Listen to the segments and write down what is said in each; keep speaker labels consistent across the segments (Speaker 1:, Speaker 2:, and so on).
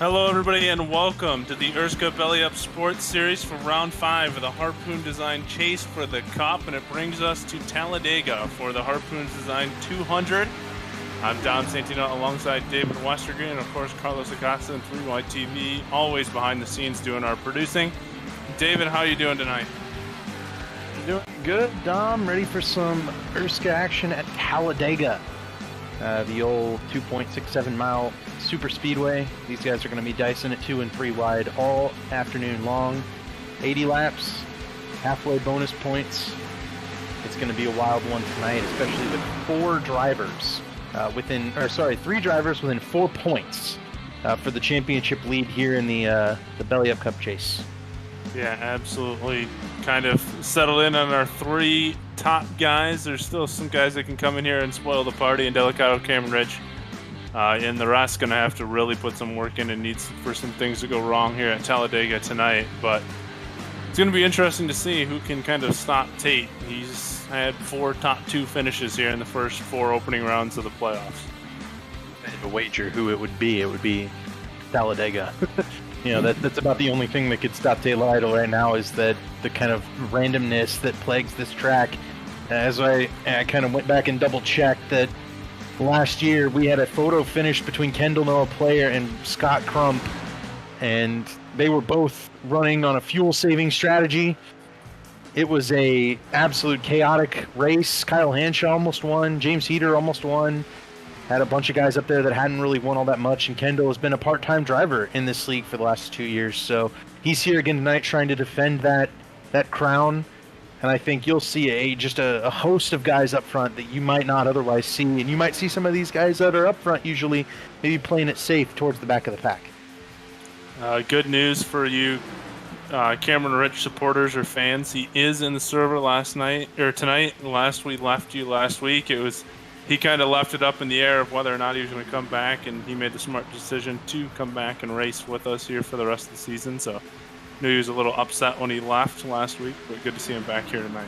Speaker 1: Hello, everybody, and welcome to the ERSCA Belly Up Sports Series for Round 5 of the Harpoon Design Chase for the Cup, and it brings us to Talladega for the Harpoon Design 200. I'm Dom Santino alongside David Westergreen and, of course, Carlos Acosta and 3Y TV, always behind the scenes doing our producing. David, how are you doing tonight?
Speaker 2: Doing good, Dom. Ready for some ERSCA action at Talladega, the old 2.67 mile super speedway. These guys are going to be dicing it 2 and 3 wide all afternoon long. 80 laps, halfway bonus points. It's going to be a wild one tonight, especially with 3 drivers within 4 points for the championship lead here in the Belly Up Cup chase.
Speaker 1: Yeah, absolutely. Kind of settled in on our 3 top guys. There's still some guys that can come in here and spoil the party, and Delicado, Cameron Ridge, and the rest going to have to really put some work in and needs for some things to go wrong here at Talladega tonight. But it's going to be interesting to see who can kind of stop Tate. He's had 4 top 2 finishes here in the first 4 opening rounds of the playoffs.
Speaker 2: I have a wager who it would be Talladega. That's about the only thing that could stop Tate Lytle right now, is that the kind of randomness that plagues this track. As I kind of went back and double checked that last year we had a photo finish between Kendall Noah Player and Scott Crump, and they were both running on a fuel saving strategy. It was a absolute chaotic race. Kyle Hanshaw almost won. James Heater almost won. Had a bunch of guys up there that hadn't really won all that much, and Kendall has been a part-time driver in this league for the last 2 years. So he's here again tonight trying to defend that crown. And I think you'll see just a host of guys up front that you might not otherwise see. And you might see some of these guys that are up front usually maybe playing it safe towards the back of the pack.
Speaker 1: Good news for you Cameron Ridge supporters or fans. He is in the server tonight. Last we left you last week. He kind of left it up in the air of whether or not he was going to come back, and he made the smart decision to come back and race with us here for the rest of the season. So knew he was a little upset when he left last week, but good to see him back here tonight.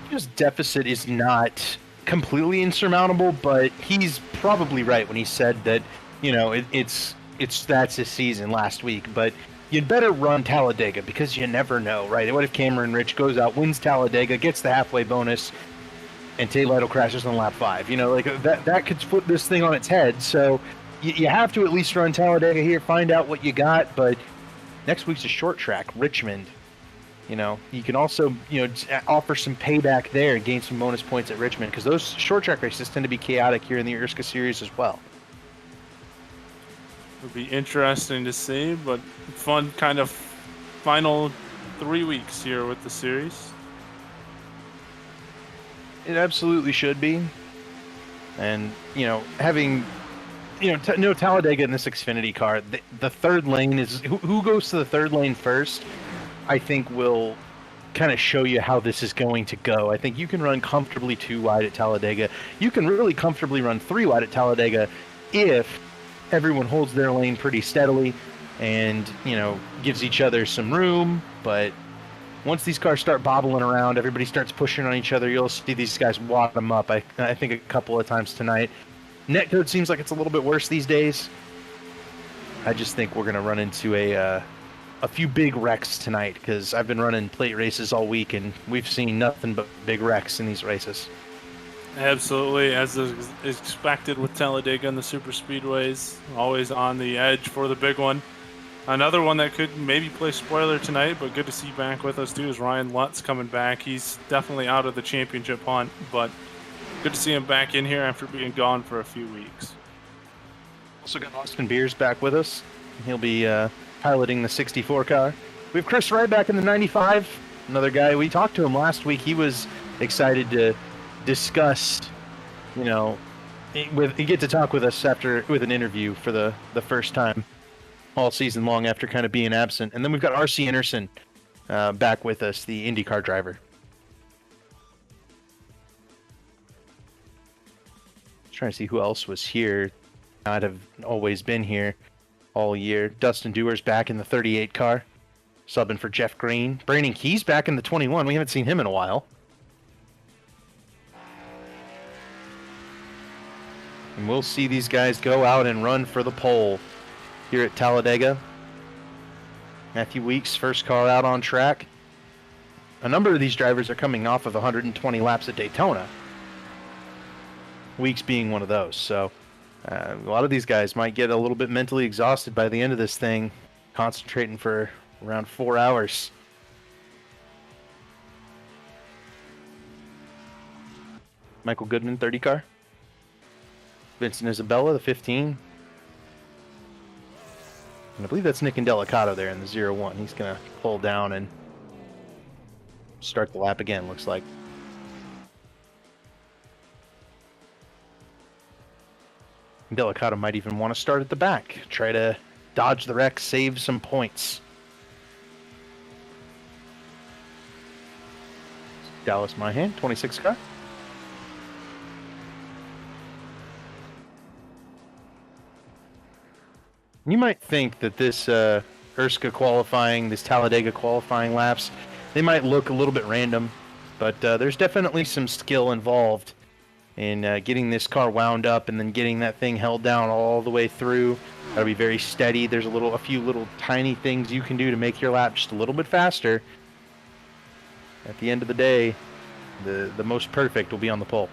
Speaker 2: His deficit is not completely insurmountable, but he's probably right when he said that, that's his season last week. But you'd better run Talladega because you never know, right? What if Cameron Rich goes out, wins Talladega, gets the halfway bonus, and Tate Lytle crashes on lap 5? That could flip this thing on its head. So you have to at least run Talladega here, find out what you got. But next week's a short track, Richmond. You can also, offer some payback there and gain some bonus points at Richmond, because those short track races tend to be chaotic here in the ERSCA series as well.
Speaker 1: It'll be interesting to see, but fun kind of final 3 weeks here with the series.
Speaker 2: It absolutely should be. And, having, Talladega in this Xfinity car, the third lane is, who goes to the third lane first, I think will kind of show you how this is going to go. I think you can run comfortably 2 wide at Talladega. You can really comfortably run 3 wide at Talladega if everyone holds their lane pretty steadily and, gives each other some room. But once these cars start bobbling around, everybody starts pushing on each other, you'll see these guys wad them up, I think, a couple of times tonight. Netcode seems like it's a little bit worse these days. I just think we're going to run into a few big wrecks tonight, because I've been running plate races all week, and we've seen nothing but big wrecks in these races.
Speaker 1: Absolutely, as is expected with Talladega and the super speedways, always on the edge for the big one. Another one that could maybe play spoiler tonight, but good to see back with us too, is Ryan Lutz coming back. He's definitely out of the championship hunt, but good to see him back in here after being gone for a few weeks.
Speaker 2: Also got Austin Beers back with us. He'll be piloting the 64 car. We have Chris Wright back in the 95. Another guy, we talked to him last week. He was excited to discuss, he get to talk with us with an interview for the first time all season long after kind of being absent. And then we've got R.C. Anderson back with us, the IndyCar driver. Trying to see who else was here. Not have always been here all year. Dustin Dewar's back in the 38 car, subbing for Jeff Green. Brandon Key's back in the 21. We haven't seen him in a while. And we'll see these guys go out and run for the pole. here at Talladega. Matthew Weeks, first car out on track. A number of these drivers are coming off of 120 laps at Daytona. Weeks being one of those. So a lot of these guys might get a little bit mentally exhausted by the end of this thing, concentrating for around 4 hours. Michael Goodman, 30 car. Vincent Isabella, the 15. And I believe that's Nick Indelicato there in the 0-1. He's going to pull down and start the lap again, looks like. Indelicato might even want to start at the back. Try to dodge the wreck, save some points. Dallas Myhan, 26 car. You might think that this ERSCA qualifying, this Talladega qualifying laps, they might look a little bit random, but there's definitely some skill involved in getting this car wound up and then getting that thing held down all the way through. Gotta be very steady. There's a few little tiny things you can do to make your lap just a little bit faster. At the end of the day, the most perfect will be on the pole.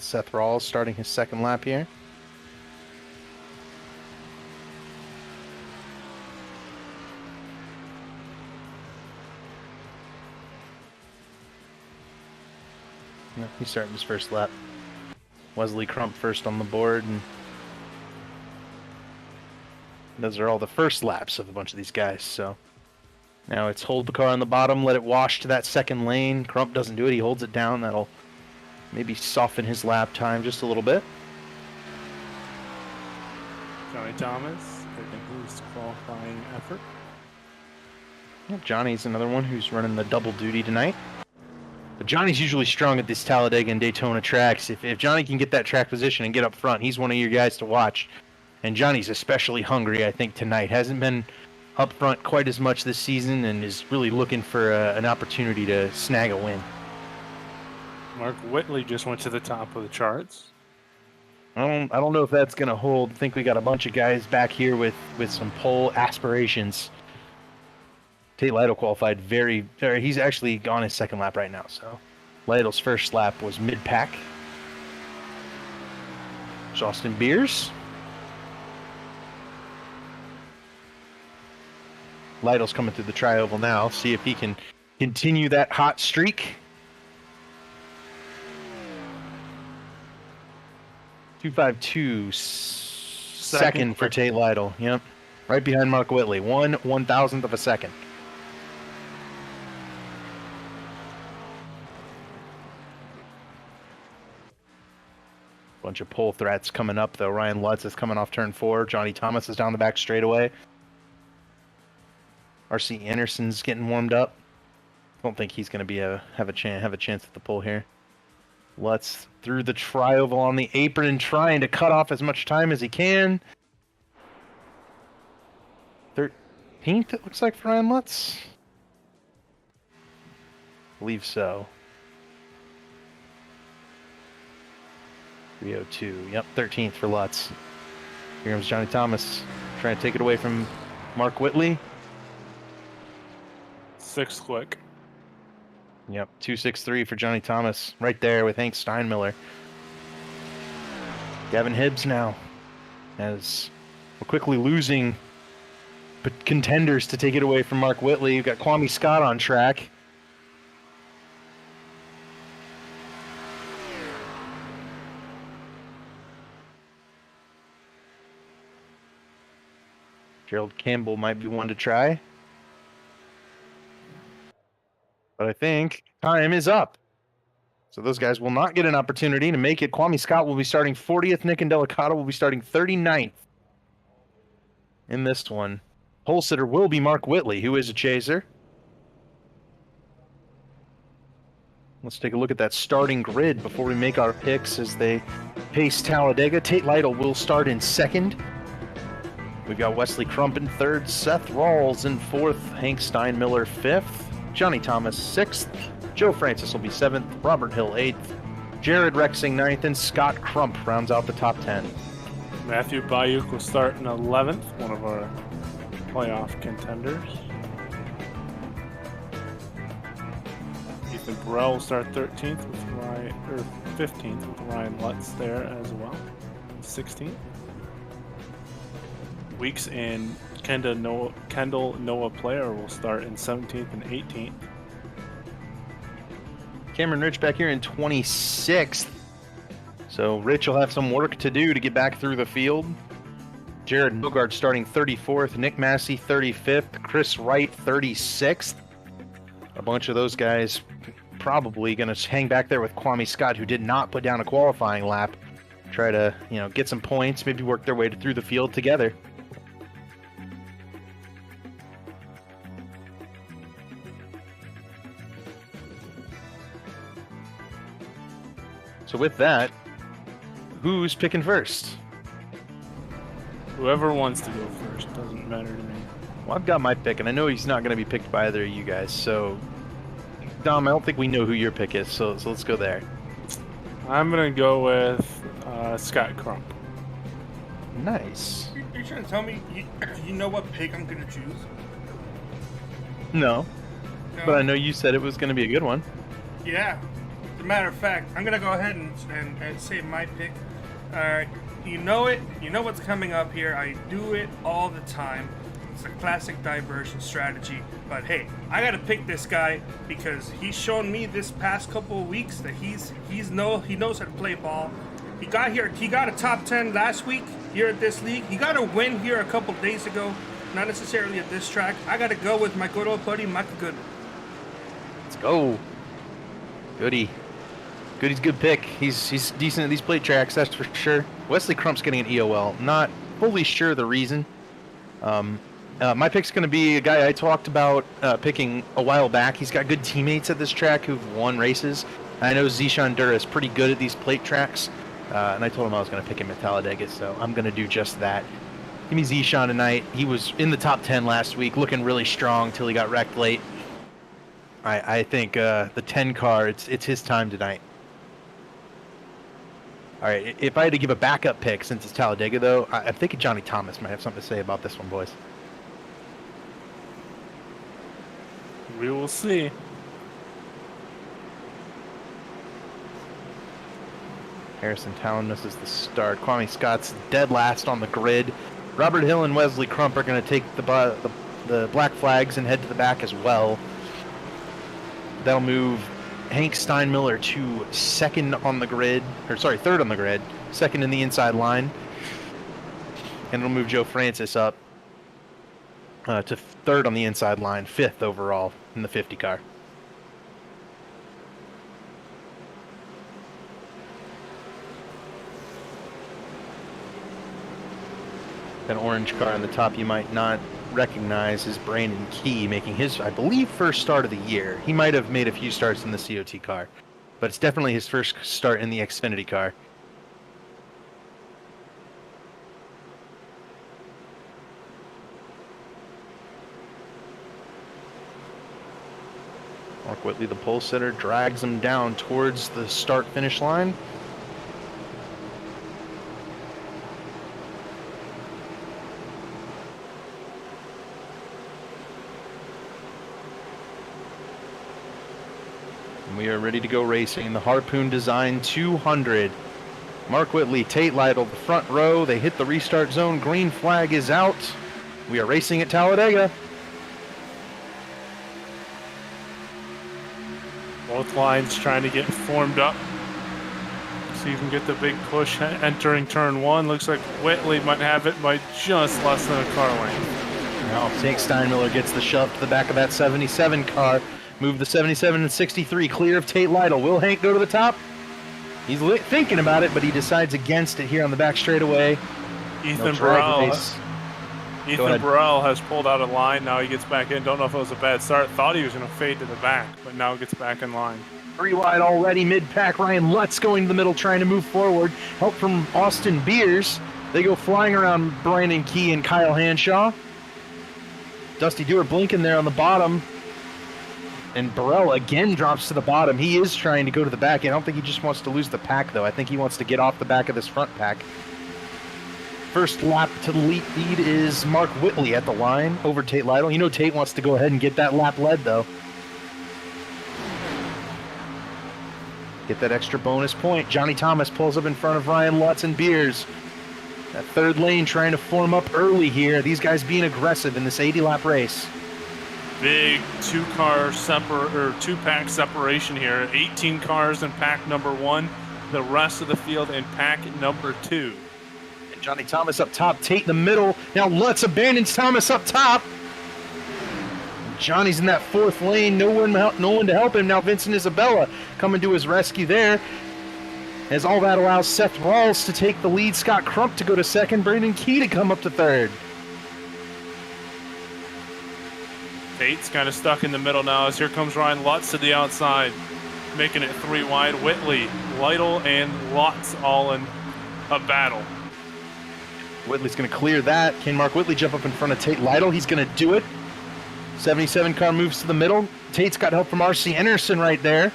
Speaker 2: Seth Rawls starting his second lap here. No, he's starting his first lap. Wesley Crump first on the board, and those are all the first laps of a bunch of these guys. So now it's hold the car on the bottom, let it wash to that second lane. Crump doesn't do it, he holds it down. That'll maybe soften his lap time just a little bit.
Speaker 1: Johnny Thomas taking his qualifying effort.
Speaker 2: Yep, Johnny's another one who's running the double duty tonight. But Johnny's usually strong at this Talladega and Daytona tracks. If Johnny can get that track position and get up front, he's one of your guys to watch. And Johnny's especially hungry, I think, tonight. Hasn't been up front quite as much this season and is really looking for an opportunity to snag a win.
Speaker 1: Mark Whitley just went to the top of the charts.
Speaker 2: I don't know if that's going to hold. I think we got a bunch of guys back here with some pole aspirations. Tate Lytle qualified very, he's actually on his second lap right now. So Lytle's first lap was mid-pack. Austin Beers. Lytle's coming through the tri-oval now. See if he can continue that hot streak. 252 second for Tate Lytle. Yep. Right behind Mark Whitley. 1/1000th of a second. Bunch of pole threats coming up, though. Ryan Lutz is coming off turn 4. Johnny Thomas is down the back straightaway. R.C. Anderson's getting warmed up. Don't think he's going to have a chance at the pole here. Lutz through the tri-oval on the apron, trying to cut off as much time as he can. 13th, it looks like, for Ryan Lutz. I believe so. 302. Yep, 13th for Lutz. Here comes Johnny Thomas, trying to take it away from Mark Whitley.
Speaker 1: 6th quick.
Speaker 2: Yep, 263 for Johnny Thomas, right there with Hank Steinmiller. Gavin Hibbs now, as we're quickly losing contenders to take it away from Mark Whitley. You've got Kwame Scott on track. Gerald Campbell might be one to try. But I think time is up. So those guys will not get an opportunity to make it. Kwame Scott will be starting 40th. Nick Indelicato will be starting 39th in this one. Pole sitter will be Mark Whitley, who is a chaser. Let's take a look at that starting grid before we make our picks as they pace Talladega. Tate Lytle will start in second. We've got Wesley Crump in third, Seth Rawls in fourth, Hank Steinmiller fifth, Johnny Thomas sixth, Joe Francis will be seventh, Robert Hill eighth, Jared Rexing ninth, and Scott Crump rounds out the top 10.
Speaker 1: Matthew Bayuk will start in 11th, one of our playoff contenders. Ethan Burrell will start 13th with Ryan, or 15th with Ryan Lutz there as well. 16th. Weeks and Kendall Noah Player will start in 17th and 18th.
Speaker 2: Cameron Rich back here in 26th. So Rich will have some work to do to get back through the field. Jared Bogart starting 34th, Nick Massey 35th, Chris Wright 36th. A bunch of those guys probably going to hang back there with Kwame Scott, who did not put down a qualifying lap. Try to, get some points, maybe work their way through the field together. So with that, who's picking first?
Speaker 1: Whoever wants to go first, doesn't matter to me.
Speaker 2: Well, I've got my pick, and I know he's not going to be picked by either of you guys. So, Dom, I don't think we know who your pick is, so let's go there.
Speaker 1: I'm going to go with Scott Crump.
Speaker 2: Nice.
Speaker 3: You're trying to tell me you know what pick I'm going to choose?
Speaker 2: No, but I know you said it was going to be a good one.
Speaker 3: Yeah. As a matter of fact, I'm going to go ahead and say my pick. You know it. You know what's coming up here. I do it all the time. It's a classic diversion strategy. But hey, I got to pick this guy because he's shown me this past couple of weeks that he knows how to play ball. He got here. He got a top 10 last week here at this league. He got a win here a couple days ago. Not necessarily at this track. I got to go with my good old buddy, Michael Goodman.
Speaker 2: Let's go. Goody. Goody's a good pick. He's decent at these plate tracks, that's for sure. Wesley Crump's getting an EOL. Not fully sure the reason. My pick's going to be a guy I talked about picking a while back. He's got good teammates at this track who've won races. I know Zishan Dura is pretty good at these plate tracks, and I told him I was going to pick him at Talladega, so I'm going to do just that. Give me Zishan tonight. He was in the top 10 last week, looking really strong till he got wrecked late. I think the 10 car, it's his time tonight. All right, if I had to give a backup pick since it's Talladega, though, I'm thinking Johnny Thomas might have something to say about this one, boys.
Speaker 1: We will see.
Speaker 2: Harrison Town misses the start. Kwame Scott's dead last on the grid. Robert Hill and Wesley Crump are going to take the black flags and head to the back as well. That'll move Hank Steinmiller to third on the grid, second in the inside line. And it'll move Joe Francis up to third on the inside line, fifth overall in the 50 car. An orange car on the top you might not recognize is Brandon Key, making his, I believe, first start of the year. He might have made a few starts in the COT car, but it's definitely his first start in the Xfinity car. Mark Whitley, the pole sitter, drags him down towards the start-finish line. We are ready to go racing. The Harpoon Design 200. Mark Whitley, Tate Lytle, the front row. They hit the restart zone. Green flag is out. We are racing at Talladega.
Speaker 1: Both lines trying to get formed up. See if you can get the big push entering turn one. Looks like Whitley might have it by just less than a car length.
Speaker 2: Now, Hank Steinmiller gets the shove to the back of that 77 car. Move the 77 and 63 clear of Tate Lytle. Will Hank go to the top? He's thinking about it, but he decides against it here on the back straightaway.
Speaker 1: Ethan Burrell has pulled out of line. Now he gets back in. Don't know if it was a bad start. Thought he was going to fade to the back, but now gets back in line.
Speaker 2: 3 wide already, mid-pack. Ryan Lutz going to the middle, trying to move forward. Help from Austin Beers. They go flying around Brandon Key and Kyle Hanshaw. Dusty Dewar blinking there on the bottom. And Burrell again drops to the bottom. He is trying to go to the back. I don't think he just wants to lose the pack, though. I think he wants to get off the back of this front pack. First lap to the lead is Mark Whitley at the line over Tate Lytle. You know Tate wants to go ahead and get that lap led, though. Get that extra bonus point. Johnny Thomas pulls up in front of Ryan Lutz and Beers. That third lane trying to form up early here. These guys being aggressive in this 80-lap race.
Speaker 1: Big two-pack separation here. 18 cars in pack number 1. The rest of the field in pack number 2.
Speaker 2: And Johnny Thomas up top. Tate in the middle. Now Lutz abandons Thomas up top. Johnny's in that fourth lane. No one to help him. Now Vincent Isabella coming to his rescue there. As all that allows Seth Rawls to take the lead. Scott Crump to go to second. Brandon Key to come up to third.
Speaker 1: Tate's kind of stuck in the middle now as here comes Ryan Lutz to the outside, making it 3 wide. Whitley, Lytle, and Lutz all in a battle.
Speaker 2: Whitley's going to clear that. Can Mark Whitley jump up in front of Tate Lytle? He's going to do it. 77 car moves to the middle. Tate's got help from R.C. Anderson right there.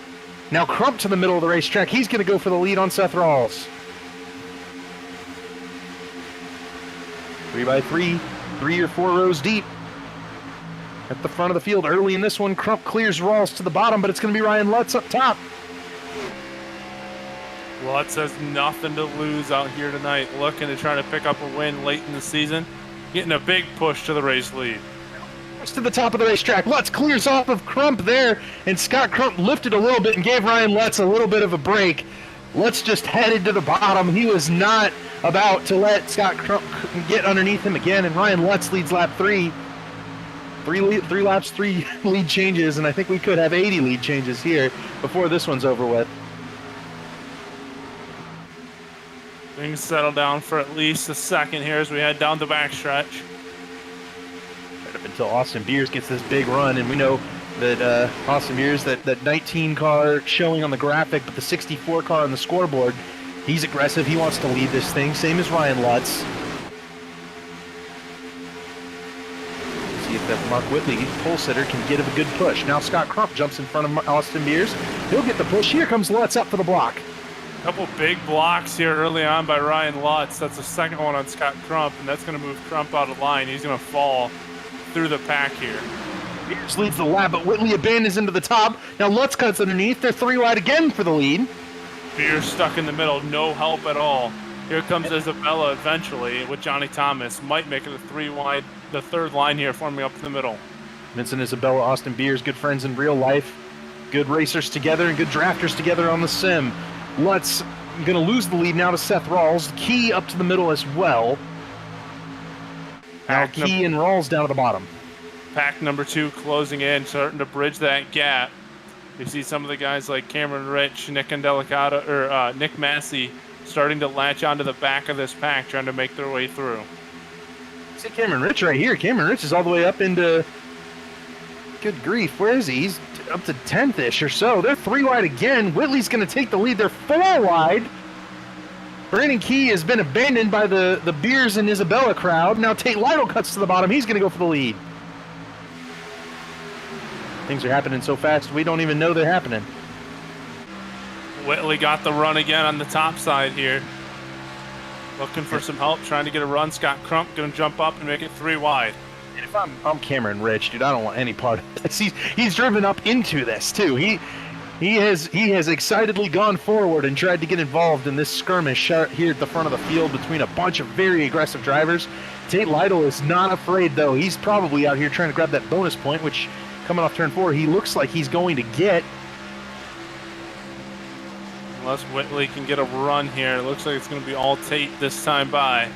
Speaker 2: Now Crump to the middle of the racetrack. He's going to go for the lead on Seth Rawls. 3 by 3, 3 or 4 rows deep. At the front of the field early in this one, Crump clears Rawls to the bottom, but it's going to be Ryan Lutz up top.
Speaker 1: Lutz has nothing to lose out here tonight, looking to try to pick up a win late in the season, getting a big push to the race lead.
Speaker 2: To the top of the racetrack. Lutz clears off of Crump there, and Scott Crump lifted a little bit and gave Ryan Lutz a little bit of a break. Lutz just headed to the bottom. He was not about to let Scott Crump get underneath him again, and Ryan Lutz leads lap 3. Three laps, 3 lead changes, and I think we could have 80 lead changes here before this one's over with.
Speaker 1: Things settle down for at least a second here as we head down the backstretch.
Speaker 2: Right up until Austin Beers gets this big run, and we know that Austin Beers, that 19 car showing on the graphic, but the 64 car on the scoreboard, he's aggressive. He wants to lead this thing, same as Ryan Lutz. See if that Mark Whitley pole sitter can get a good push. Now Scott Crump jumps in front of Austin Beers. He'll get the push. Here comes Lutz up for the block.
Speaker 1: Couple big blocks here early on by Ryan Lutz. That's the second one on Scott Crump, and that's going to move Crump out of line. He's going to fall through the pack here.
Speaker 2: Beers leads the lap, but Whitley abandons into the top. Now Lutz cuts underneath. They're 3 wide again for the lead.
Speaker 1: Beers stuck in the middle, no help at all. Here comes Isabella eventually with Johnny Thomas. Might make it a 3 wide, the third line here forming up in the middle.
Speaker 2: Vincent Isabella, Austin Beers, good friends in real life. Good racers together and good drafters together on the sim. Lutz going to lose the lead now to Seth Rawls. Key up to the middle as well. Now Key and Rawls down at the bottom.
Speaker 1: Pack number 2 closing in, starting to bridge that gap. You see some of the guys like Cameron Rich, Nick Massey starting to latch onto the back of this pack, trying to make their way through.
Speaker 2: See Cameron Rich right here. Cameron Rich is all the way up into... Good grief, where is he? He's up to 10th-ish or so. They're 3 wide again. Whitley's going to take the lead. They're 4 wide. Brandon Key has been abandoned by the Beers and Isabella crowd. Now Tate Lytle cuts to the bottom. He's going to go for the lead. Things are happening so fast, we don't even know they're happening.
Speaker 1: Whitley got the run again on the top side here. Looking for some help, trying to get a run. Scott Crump going to jump up and make it 3 wide.
Speaker 2: And if I'm Cameron Rich, dude, I don't want any part of this. He's driven up into this too. He has excitedly gone forward and tried to get involved in this skirmish here at the front of the field between a bunch of very aggressive drivers. Tate Lytle is not afraid though. He's probably out here trying to grab that bonus point, which coming off turn 4, he looks like he's going to get.
Speaker 1: Unless Whitley can get a run here, it looks like it's going to be all Tate this time by.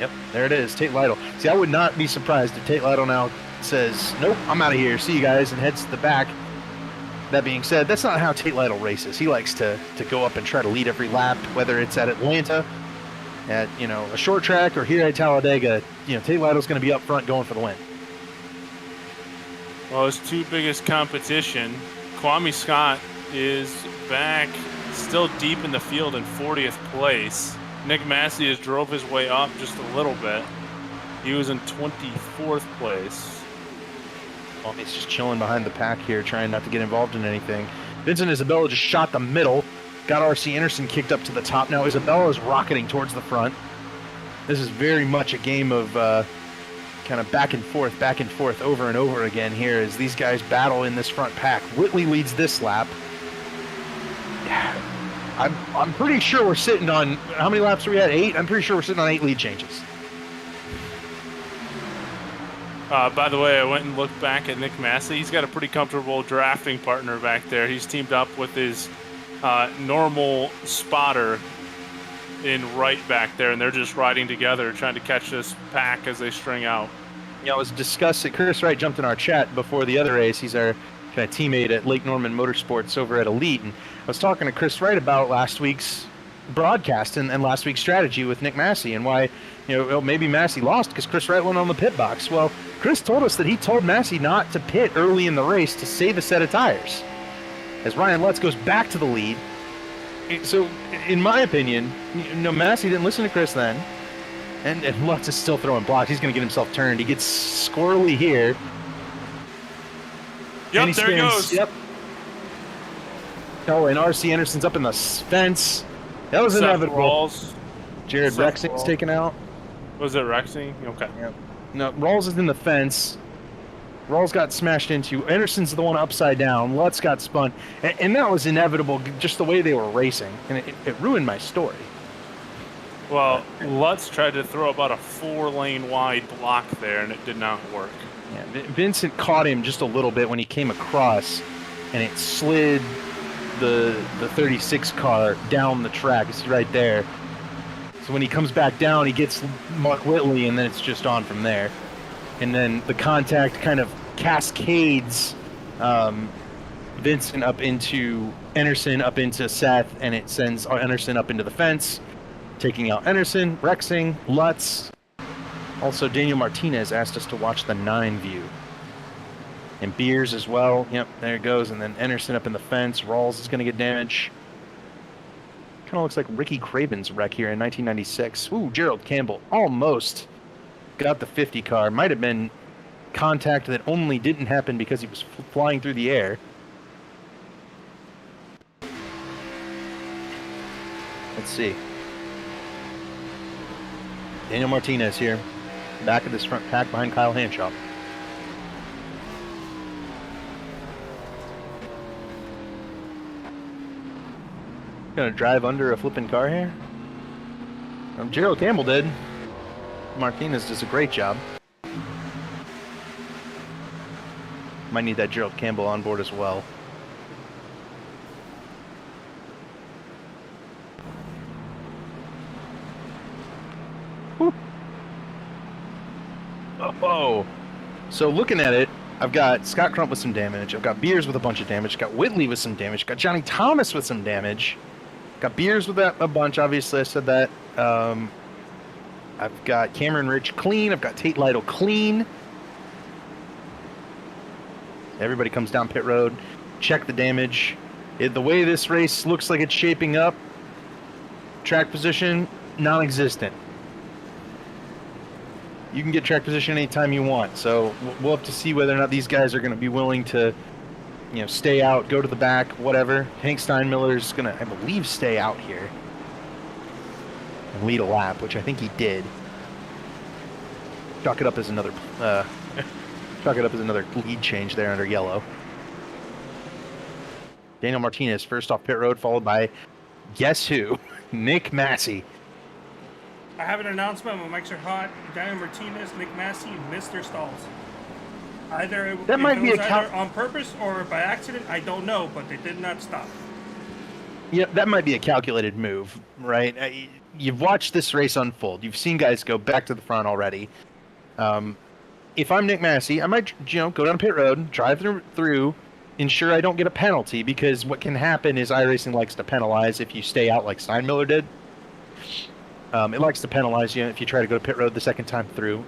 Speaker 2: Yep, there it is, Tate Lytle. See, I would not be surprised if Tate Lytle now says, nope, I'm out of here, see you guys, and heads to the back. That being said, that's not how Tate Lytle races. He likes to go up and try to lead every lap, whether it's at Atlanta, at a short track, or here at Talladega. Tate Lytle's going to be up front going for the win.
Speaker 1: Well, his 2 biggest competition, Kwame Scott is back, still deep in the field in 40th place. Nick Massey has drove his way up just a little bit. He was in 24th place.
Speaker 2: Well, he's just chilling behind the pack here, trying not to get involved in anything. Vincent Isabella just shot the middle. Got R.C. Anderson kicked up to the top. Now Isabella is rocketing towards the front. This is very much a game of kind of back and forth, over and over again here as these guys battle in this front pack. Whitley leads this lap. I'm pretty sure we're sitting on, how many laps are we at? 8? I'm pretty sure we're sitting on 8 lead changes.
Speaker 1: By the way, I went and looked back at Nick Massey. He's got a pretty comfortable drafting partner back there. He's teamed up with his normal spotter in right back there, and they're just riding together, trying to catch this pack as they string out.
Speaker 2: Yeah, I was discussing, Chris Wright jumped in our chat before the other race. He's our kind of teammate at Lake Norman Motorsports over at Elite, and I was talking to Chris Wright about last week's broadcast and last week's strategy with Nick Massey and why, maybe Massey lost because Chris Wright went on the pit box. Well, Chris told us that he told Massey not to pit early in the race to save a set of tires, as Ryan Lutz goes back to the lead. So, in my opinion, Massey didn't listen to Chris then, and Lutz is still throwing blocks. He's going to get himself turned. He gets squirrely here.
Speaker 1: Yep, there he goes.
Speaker 2: Yep. Oh, and R.C. Anderson's up in the fence. That was inevitable.
Speaker 1: Rawls.
Speaker 2: Jared Rexing's taken out.
Speaker 1: Was it Rexing? Okay.
Speaker 2: Yep. No, Rawls is in the fence. Rawls got smashed into. Anderson's the one upside down. Lutz got spun. And that was inevitable, just the way they were racing. And it ruined my story.
Speaker 1: Well, Lutz tried to throw about a 4-lane wide block there, and it did not work.
Speaker 2: Yeah, Vincent caught him just a little bit when he came across, and it slid the 36 car down the track. You see right there. So when he comes back down, he gets Mark Whitley, and then it's just on from there. And then the contact kind of cascades Vincent up into Anderson, up into Seth, and it sends Anderson up into the fence, taking out Anderson, Rexing, Lutz. Also, Daniel Martinez asked us to watch the 9 view. And Beers as well. Yep, there it goes. And then Anderson up in the fence. Rawls is going to get damage. Kind of looks like Ricky Craven's wreck here in 1996. Ooh, Gerald Campbell almost got the 50 car. Might have been contact that only didn't happen because he was flying through the air. Let's see. Daniel Martinez here. Back of this front pack behind Kyle Hanshaw. Gonna drive under a flipping car here. Gerald Campbell did. Martinez does a great job. Might need that Gerald Campbell on board as well. Whew. Oh, so looking at it, I've got Scott Crump with some damage. I've got Beers with a bunch of damage. Got Whitley with some damage. Got Johnny Thomas with some damage. Got Beers with that a bunch. Obviously, I said that. I've got Cameron Rich clean. I've got Tate Lytle clean. Everybody comes down pit road. Check the damage. The way this race looks like it's shaping up, track position, non-existent. You can get track position anytime you want. So we'll have to see whether or not these guys are going to be willing to, stay out, go to the back, whatever. Hank Steinmiller's going to, I believe, stay out here and lead a lap, which I think he did. Chalk it up as another lead change there under yellow. Daniel Martinez first off pit road, followed by guess who? Nick Massey.
Speaker 3: I have an announcement when mics are hot. Daniel Martinez, Nick Massey missed their stalls. Either
Speaker 2: that might be
Speaker 3: either on purpose or by accident, I don't know, but they did not stop.
Speaker 2: Yeah, that might be a calculated move, right? You've watched this race unfold. You've seen guys go back to the front already. If I'm Nick Massey, I might, go down pit road, drive through, ensure I don't get a penalty, because what can happen is iRacing likes to penalize if you stay out like Steinmiller did. It likes to penalize you if you try to go to pit road the second time through.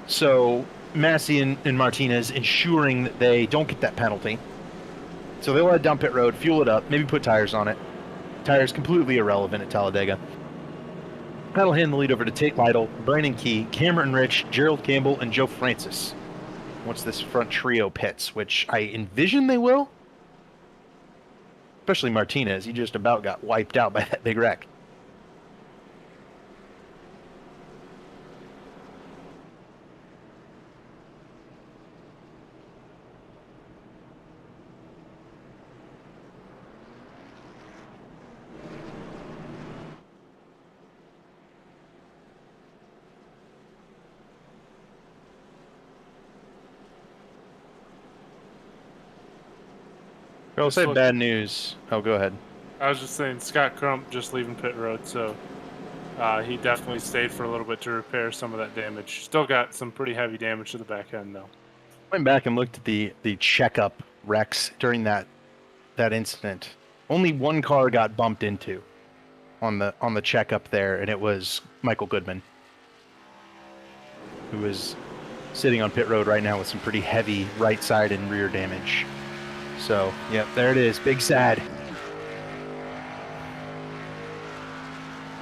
Speaker 2: So Massey and Martinez ensuring that they don't get that penalty. So they'll head down pit road, fuel it up, maybe put tires on it. Tires completely irrelevant at Talladega. That'll hand the lead over to Tate Lytle, Brandon Key, Cameron Rich, Gerald Campbell, and Joe Francis. Once this front trio pits, which I envision they will. Especially Martinez. He just about got wiped out by that big wreck. I'll say bad news. Oh, go ahead.
Speaker 1: I was just saying, Scott Crump just leaving pit road, so he definitely stayed for a little bit to repair some of that damage. Still got some pretty heavy damage to the back end, though.
Speaker 2: Went back and looked at the checkup wrecks during that incident. Only one car got bumped into on the checkup there, and it was Michael Goodman, who is sitting on pit road right now with some pretty heavy right side and rear damage. So, yep, there it is. Big sad.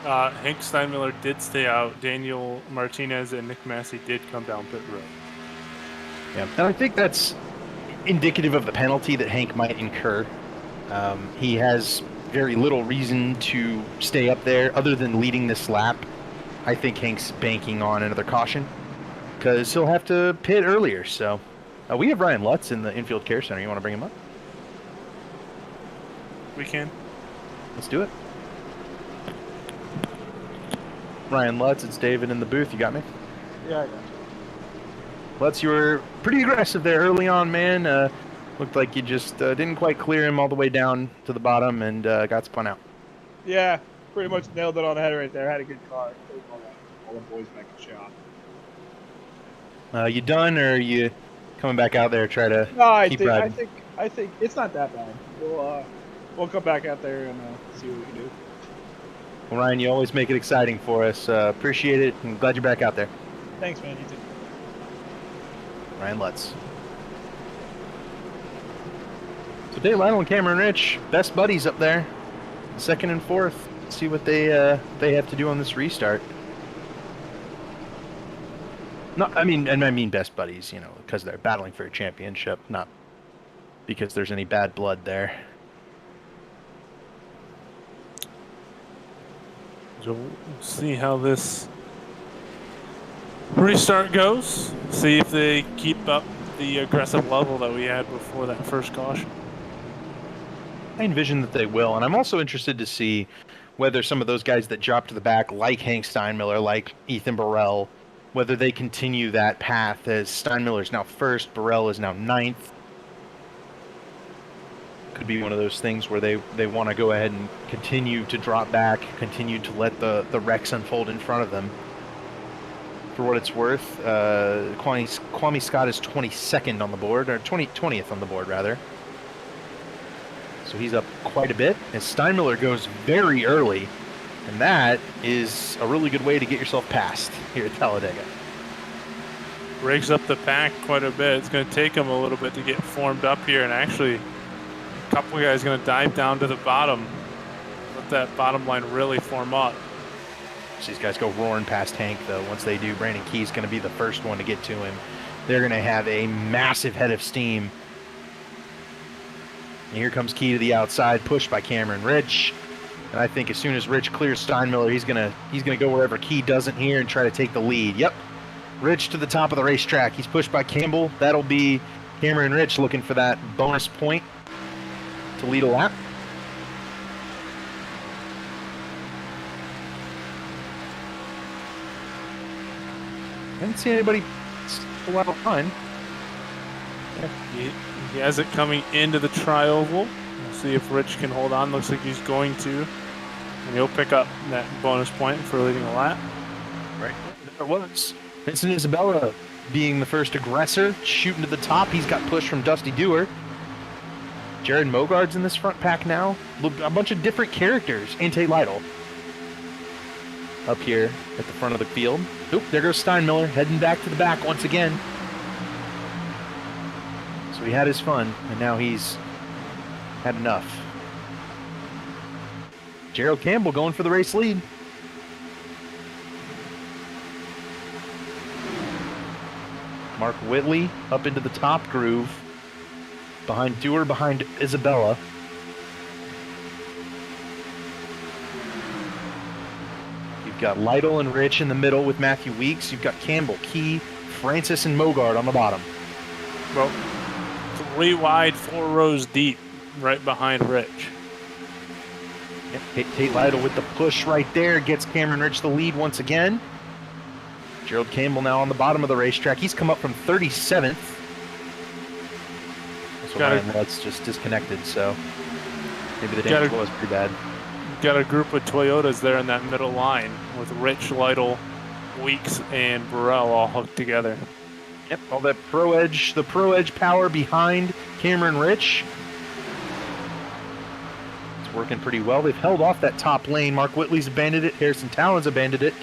Speaker 1: Hank Steinmiller did stay out. Daniel Martinez and Nick Massey did come down pit road.
Speaker 2: Yeah, and I think that's indicative of the penalty that Hank might incur. He has very little reason to stay up there other than leading this lap. I think Hank's banking on another caution because he'll have to pit earlier. So we have Ryan Lutz in the infield care center. You want to bring him up?
Speaker 1: We can.
Speaker 2: Let's do it. Ryan Lutz, it's David in the booth. You got me?
Speaker 4: Yeah, I got you.
Speaker 2: Lutz, you were pretty aggressive there early on, man. Looked like you just didn't quite clear him all the way down to the bottom and got spun out.
Speaker 4: Yeah, pretty much nailed it on the head right there. Had a good car. All the boys back in shop.
Speaker 2: You done, or are you coming back out there to try to keep riding?
Speaker 4: I think it's not that bad. We'll come back out there and see what we can do.
Speaker 2: Well, Ryan, you always make it exciting for us. Appreciate it, and glad you're back out there.
Speaker 4: Thanks, man. You too.
Speaker 2: Ryan Lutz. So Dave Lionel and Cameron Rich, best buddies up there, second and fourth. Let's see what they have to do on this restart. No, I mean best buddies, you know, because they're battling for a championship, not because there's any bad blood there.
Speaker 1: So we'll see how this restart goes. See if they keep up the aggressive level that we had before that first caution.
Speaker 2: I envision that they will, and I'm also interested to see whether some of those guys that dropped to the back, like Hank Steinmiller, like Ethan Burrell, whether they continue that path as Steinmiller is now first, Burrell is now ninth. Could be one of those things where they want to go ahead and continue to drop back, continue to let the wrecks unfold in front of them. For what it's worth, Kwame Scott is 22nd on the board, or 20th on the board, rather. So he's up quite a bit, as Steinmiller goes very early, and that is a really good way to get yourself past here at Talladega.
Speaker 1: Breaks up the pack quite a bit. It's going to take him a little bit to get formed up here, and actually a couple of guys going to dive down to the bottom. Let that bottom line really form up.
Speaker 2: So these guys go roaring past Hank, though. Once they do, Brandon Key's going to be the first one to get to him. They're going to have a massive head of steam. And here comes Key to the outside, pushed by Cameron Rich. And I think as soon as Rich clears Steinmiller, he's gonna go wherever Key doesn't here and try to take the lead. Yep, Rich to the top of the racetrack. He's pushed by Campbell. That'll be Cameron Rich looking for that bonus point to lead a lap. I didn't see anybody still out behind.
Speaker 1: He has it coming into the tri-oval. We'll see if Rich can hold on. Looks like he's going to. And he'll pick up that bonus point for leading a lap.
Speaker 2: Right. There was. Vincent Isabella being the first aggressor, shooting to the top. He's got pushed from Dusty Dewar. Jared Mogard's in this front pack now. A bunch of different characters. And Tate Lytle up here at the front of the field. Oop, there goes Steinmiller, heading back to the back once again. So he had his fun, and now he's had enough. Gerald Campbell going for the race lead. Mark Whitley up into the top groove. Behind Dewar, behind Isabella. You've got Lytle and Rich in the middle with Matthew Weeks. You've got Campbell, Key, Francis, and Mogard on the bottom.
Speaker 1: Well, 3 wide, 4 rows deep, right behind Rich.
Speaker 2: Yep. Tate Lytle with the push right there gets Cameron Rich the lead once again. Gerald Campbell now on the bottom of the racetrack. He's come up from 37th. So Ryan Lutz just disconnected, so maybe the damage was pretty bad.
Speaker 1: Got a group of Toyotas there in that middle line with Rich, Lytle, Weeks, and Burrell all hooked together.
Speaker 2: Yep, all that the Pro Edge power behind Cameron Rich. It's working pretty well. They've held off that top lane. Mark Whitley's abandoned it. Harrison Talon's abandoned it.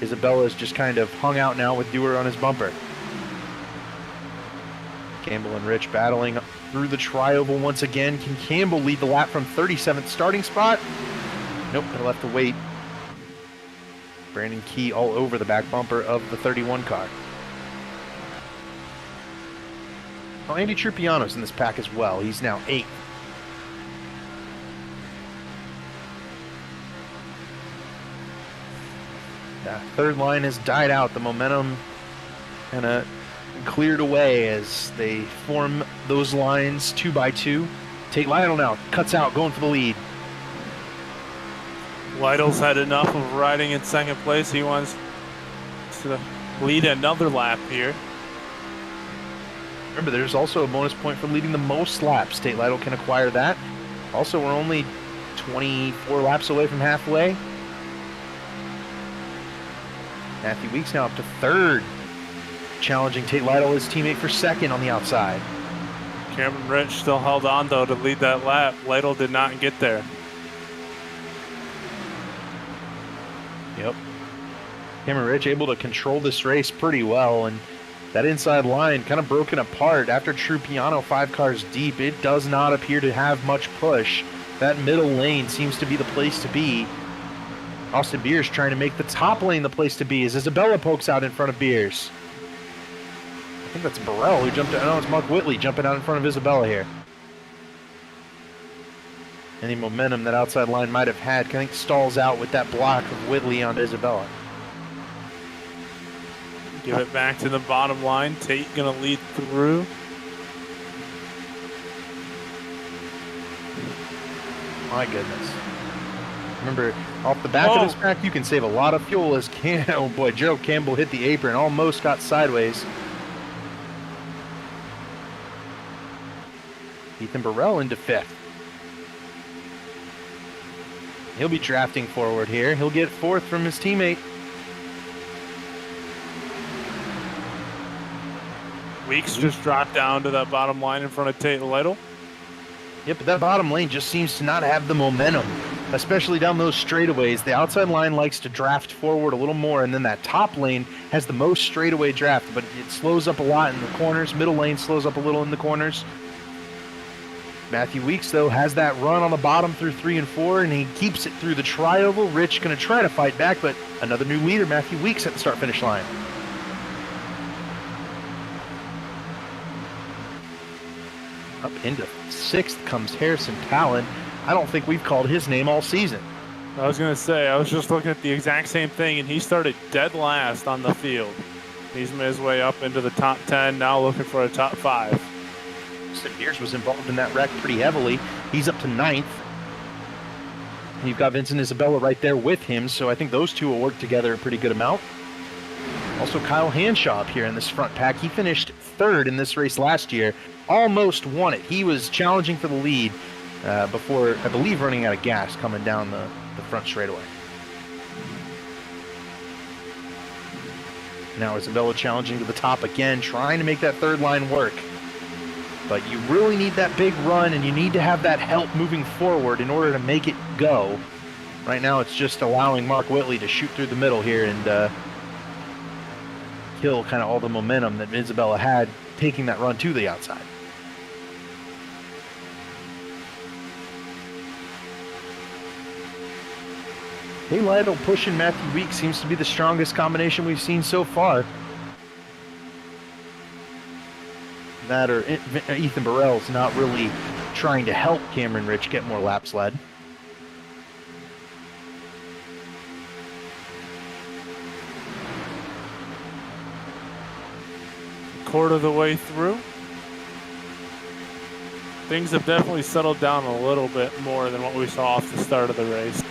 Speaker 2: Isabella's just kind of hung out now with Dewar on his bumper. Campbell and Rich battling through the tri-oval once again. Can Campbell lead the lap from 37th starting spot? Nope, he'll have to wait. Brandon Key all over the back bumper of the 31 car. Oh, Andy Trupiano's in this pack as well. He's now 8th. The third line has died out. The momentum kind of cleared away as they form those lines 2 by 2. Tate Lytle now cuts out, going for the lead.
Speaker 1: Lytle's had enough of riding in second place. He wants to lead another lap here.
Speaker 2: Remember, there's also a bonus point for leading the most laps. Tate Lytle can acquire that. Also, we're only 24 laps away from halfway. Matthew Weeks now up to 3rd, challenging Tate Lytle, his teammate, for 2nd on the outside.
Speaker 1: Cameron Rich still held on, though, to lead that lap. Lytle did not get there.
Speaker 2: Yep. Cameron Rich able to control this race pretty well, and that inside line kind of broken apart after Trupiano 5 cars deep. It does not appear to have much push. That middle lane seems to be the place to be. Austin Beers trying to make the top lane the place to be as Isabella pokes out in front of Beers. I think that's Burrell who jumped out. No, it's Mark Whitley jumping out in front of Isabella here. Any momentum that outside line might have had, I think, stalls out with that block of Whitley on Isabella.
Speaker 1: Give it back to the bottom line. Tate gonna lead through.
Speaker 2: My goodness. Remember, off the back of this pack, you can save a lot of fuel as oh boy, Gerald Campbell hit the apron, almost got sideways. Ethan Burrell into 5th. He'll be drafting forward here. He'll get 4th from his teammate.
Speaker 1: Weeks just dropped down to that bottom line in front of Tate Lytle.
Speaker 2: Yep, but that bottom lane just seems to not have the momentum, especially down those straightaways. The outside line likes to draft forward a little more, and then that top lane has the most straightaway draft, but it slows up a lot in the corners. Middle lane slows up a little in the corners. Matthew Weeks, though, has that run on the bottom through 3 and 4, and he keeps it through the tri-oval. Rich going to try to fight back, but another new leader, Matthew Weeks, at the start-finish line. Up into 6th comes Harrison Talon. I don't think we've called his name all season.
Speaker 1: I was going to say, I was just looking at the exact same thing, and he started dead last on the field. He's made his way up into the top 10, now looking for a top 5.
Speaker 2: St. Beers was involved in that wreck pretty heavily. He's up to 9th. And you've got Vincent Isabella right there with him, so I think those two will work together a pretty good amount. Also, Kyle Hanshaw up here in this front pack. He finished 3rd in this race last year. Almost won it. He was challenging for the lead before, I believe, running out of gas coming down the front straightaway. Now Isabella challenging to the top again, trying to make that 3rd line work. But you really need that big run, and you need to have that help moving forward in order to make it go. Right now it's just allowing Mark Whitley to shoot through the middle here and kill kind of all the momentum that Isabella had taking that run to the outside. Tate Lytle pushing Matthew Weeks seems to be the strongest combination we've seen so far. that, or Ethan Burrell's not really trying to help Cameron Rich get more laps led.
Speaker 1: Quarter of the way through. Things have definitely settled down a little bit more than what we saw off the start of the race.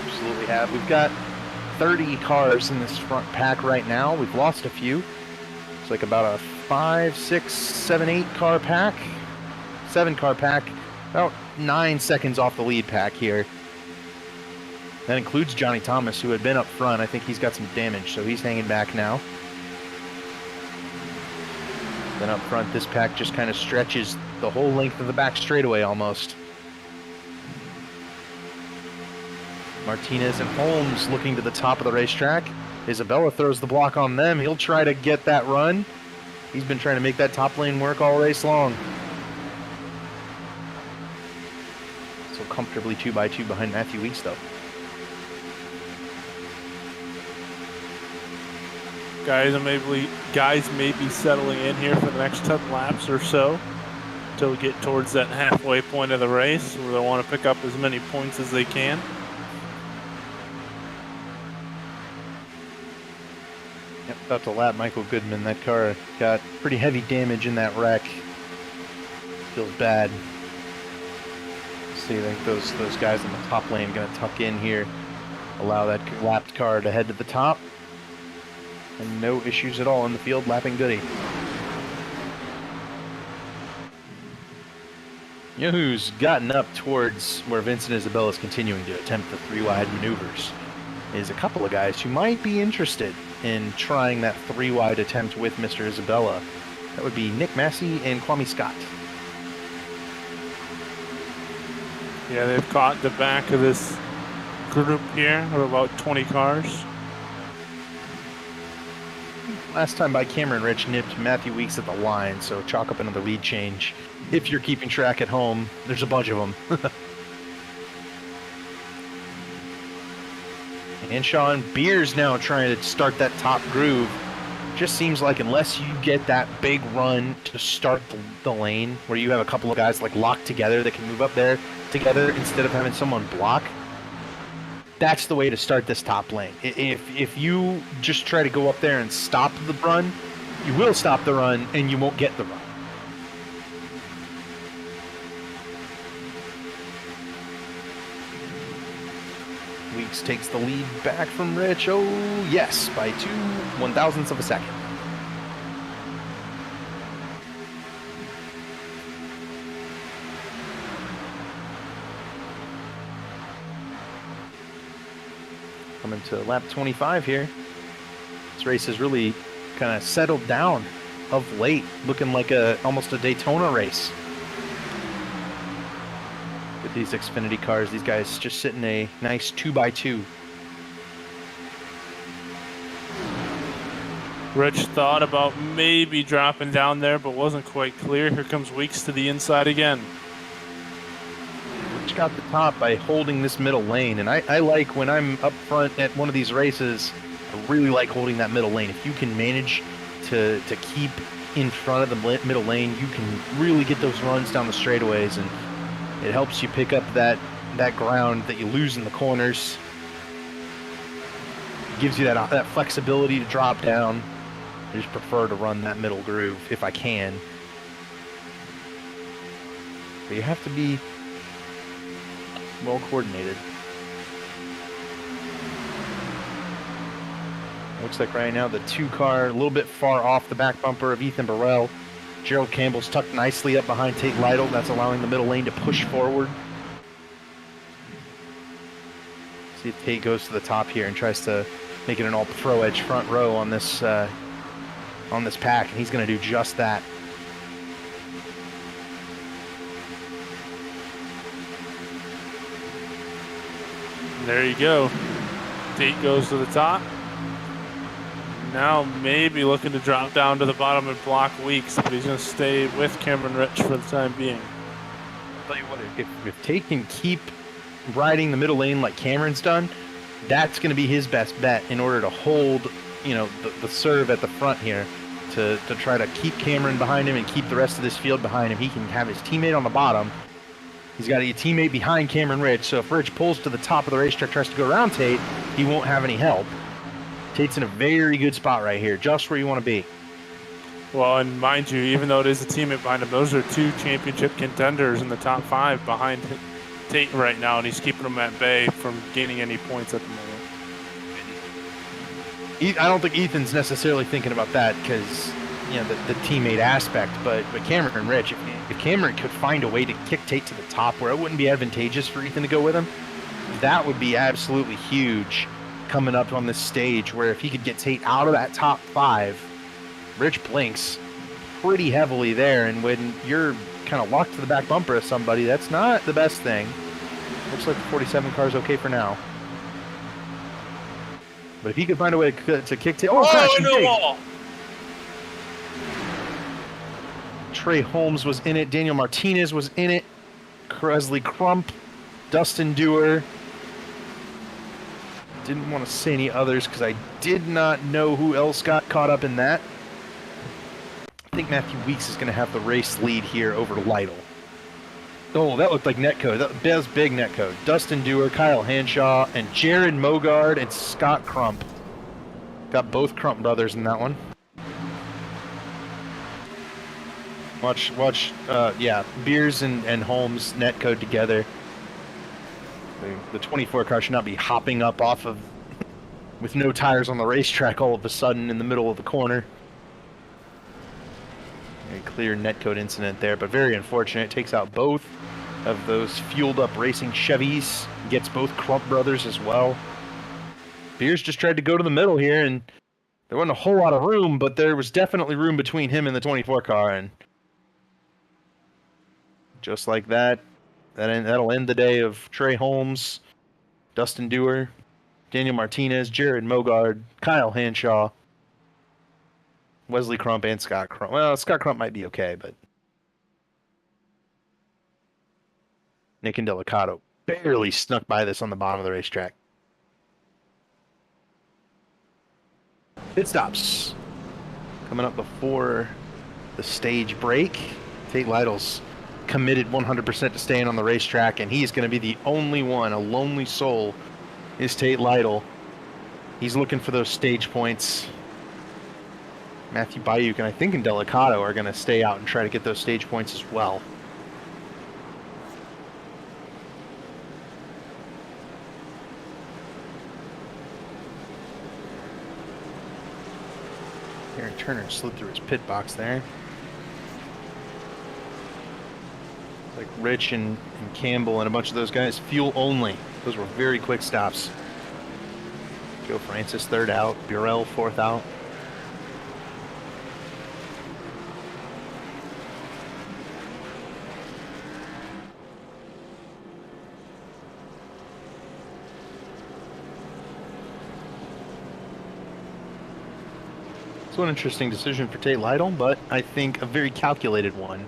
Speaker 2: Absolutely have. We've got 30 cars in this front pack right now. We've lost a few. It's like about a 5, 6, 7, 8 car pack. 7 car pack. About 9 seconds off the lead pack here. That includes Johnny Thomas, who had been up front. I think he's got some damage, so he's hanging back now. Then up front, this pack just kind of stretches the whole length of the back straightaway almost. Martinez and Holmes looking to the top of the racetrack. Isabella throws the block on them. He'll try to get that run. He's been trying to make that top lane work all race long. So comfortably 2x2 behind Matthew Weeks, though.
Speaker 1: Guys may be settling in here for the next 10 laps or so until we get towards that halfway point of the race where they want to pick up as many points as they can.
Speaker 2: Yep, about to lap Michael Goodman. That car got pretty heavy damage in that wreck. Feels bad. See, I think those guys in the top lane are going to tuck in here, allow that lapped car to head to the top. And no issues at all in the field, lapping Goody. You know who's gotten up towards where Vincent Isabella is continuing to attempt the 3-wide maneuvers is a couple of guys who might be interested in trying that 3-wide attempt with Mr. Isabella. That would be Nick Massey and Kwame Scott.
Speaker 1: Yeah, they've caught the back of this group here of about 20 cars.
Speaker 2: Last time by Cameron Rich nipped Matthew Weeks at the line, so chalk up another lead change. If you're keeping track at home, there's a bunch of them. Hanshaw and Beers now trying to start that top groove. Just seems like unless you get that big run to start the lane, where you have a couple of guys like locked together that can move up there together instead of having someone block, that's the way to start this top lane. If you just try to go up there and stop the run, you will stop the run and you won't get the run. Weeks takes the lead back from Rich. Oh, yes, by 2/1000ths of a second. Coming to lap 25 here. This race has really kind of settled down of late, looking like almost a Daytona race. With these Xfinity cars, these guys just sit in a nice 2x2.
Speaker 1: Rich thought about maybe dropping down there, but wasn't quite clear. Here comes Weeks to the inside again.
Speaker 2: Rich got the top by holding this middle lane, and I like when I'm up front at one of these races, I really like holding that middle lane. If you can manage to keep in front of the middle lane, you can really get those runs down the straightaways, and it helps you pick up that ground that you lose in the corners. It gives you that flexibility to drop down. I just prefer to run that middle groove if I can. But you have to be well coordinated. Looks like right now the 2-car a little bit far off the back bumper of Ethan Burrell. Gerald Campbell's tucked nicely up behind Tate Lytle. That's allowing the middle lane to push forward. See if Tate goes to the top here and tries to make it an all-pro edge front row on this pack, and he's going to do just that.
Speaker 1: There you go. Tate goes to the top. Now maybe looking to drop down to the bottom and block Weeks, but he's going to stay with Cameron Rich for the time being.
Speaker 2: I'll tell you what, if Tate can keep riding the middle lane like Cameron's done, that's going to be his best bet in order to hold, the serve at the front here. to try to keep Cameron behind him and keep the rest of this field behind him. He can have his teammate on the bottom. He's got a teammate behind Cameron Rich, so if Rich pulls to the top of the racetrack, tries to go around Tate, he won't have any help. Tate's in a very good spot right here, just where you want to be.
Speaker 1: Well, and mind you, even though it is a teammate behind him, those are 2 championship contenders in the top 5 behind Tate right now, and he's keeping them at bay from gaining any points at the moment.
Speaker 2: I don't think Ethan's necessarily thinking about that because, you know, the teammate aspect, but Cameron and Rich, if Cameron could find a way to kick Tate to the top where it wouldn't be advantageous for Ethan to go with him, that would be absolutely huge coming up on this stage, where if he could get Tate out of that top 5, Rich blinks pretty heavily there, and when you're kind of locked to the back bumper of somebody, that's not the best thing. Looks like the 47 car is okay for now. But if he could find a way to kick Tate... Oh, gosh,
Speaker 1: no wall!
Speaker 2: Trey Holmes was in it. Daniel Martinez was in it. Cresley Crump. Dustin Dewar. Didn't want to say any others because I did not know who else got caught up in that. I think Matthew Weeks is going to have the race lead here over Lytle. Oh, that looked like netcode. That was big netcode. Dustin Dewar, Kyle Hanshaw, and Jared Mogard and Scott Crump. Got both Crump brothers in that one. Watch, yeah, Beers and Holmes netcode together. The 24 car should not be hopping up off of, with no tires on the racetrack all of a sudden in the middle of the corner. A clear netcode incident there, but very unfortunate. Takes out both of those fueled up racing Chevys. Gets both Crump brothers as well. Beers just tried to go to the middle here, and there wasn't a whole lot of room, but there was definitely room between him and the 24 car, and just like that, that'll end the day of Trey Holmes, Dustin Dewar, Daniel Martinez, Jared Mogard, Kyle Hanshaw, Wesley Crump, and Scott Crump. Well, Scott Crump might be okay, but Nick Indelicato barely snuck by this on the bottom of the racetrack. Pit stops coming up before the stage break. Tate Lytle's committed 100% to staying on the racetrack, and he's going to be the only one. A lonely soul is Tate Lytle. He's looking for those stage points. Matthew Bayuk and I think Indelicato are going to stay out and try to get those stage points as well. Aaron Turner slipped through his pit box there. Like Rich and Campbell and a bunch of those guys, fuel only. Those were very quick stops. Joe Francis third out, Burrell fourth out. So an interesting decision for Tate Lytle, but I think a very calculated one.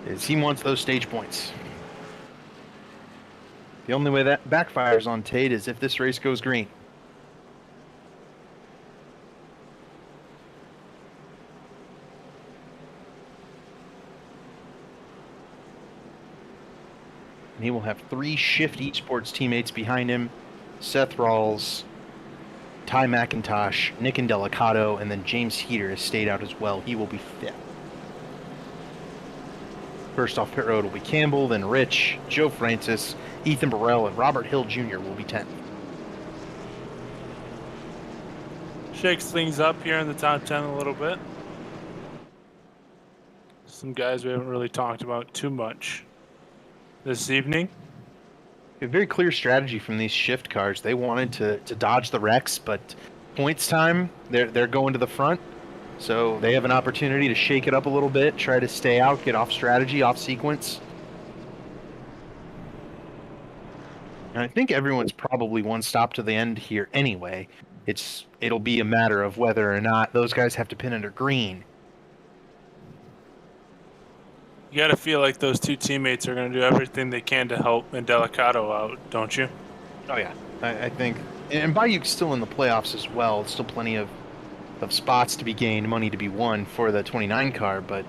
Speaker 2: Is he wants those stage points. The only way that backfires on Tate is if this race goes green. And he will have 3 Shift Esports teammates behind him. Seth Rawls, Ty McIntosh, Nick Indelicato, and then James Heater has stayed out as well. He will be 5th. First off pit road will be Campbell, then Rich, Joe Francis, Ethan Burrell, and Robert Hill Jr. will be 10th.
Speaker 1: Shakes things up here in the top 10 a little bit. Some guys we haven't really talked about too much this evening.
Speaker 2: A very clear strategy from these shift cars. They wanted to dodge the wrecks, but points time, they're going to the front. So they have an opportunity to shake it up a little bit, try to stay out, get off strategy, off sequence. And I think everyone's probably one stop to the end here anyway. It'll be a matter of whether or not those guys have to pin under green.
Speaker 1: You got to feel like those 2 teammates are going to do everything they can to help Indelicato out, don't you?
Speaker 2: Oh yeah, I think, and Bayuk's still in the playoffs as well. Still plenty of of spots to be gained, money to be won for the 29 car, but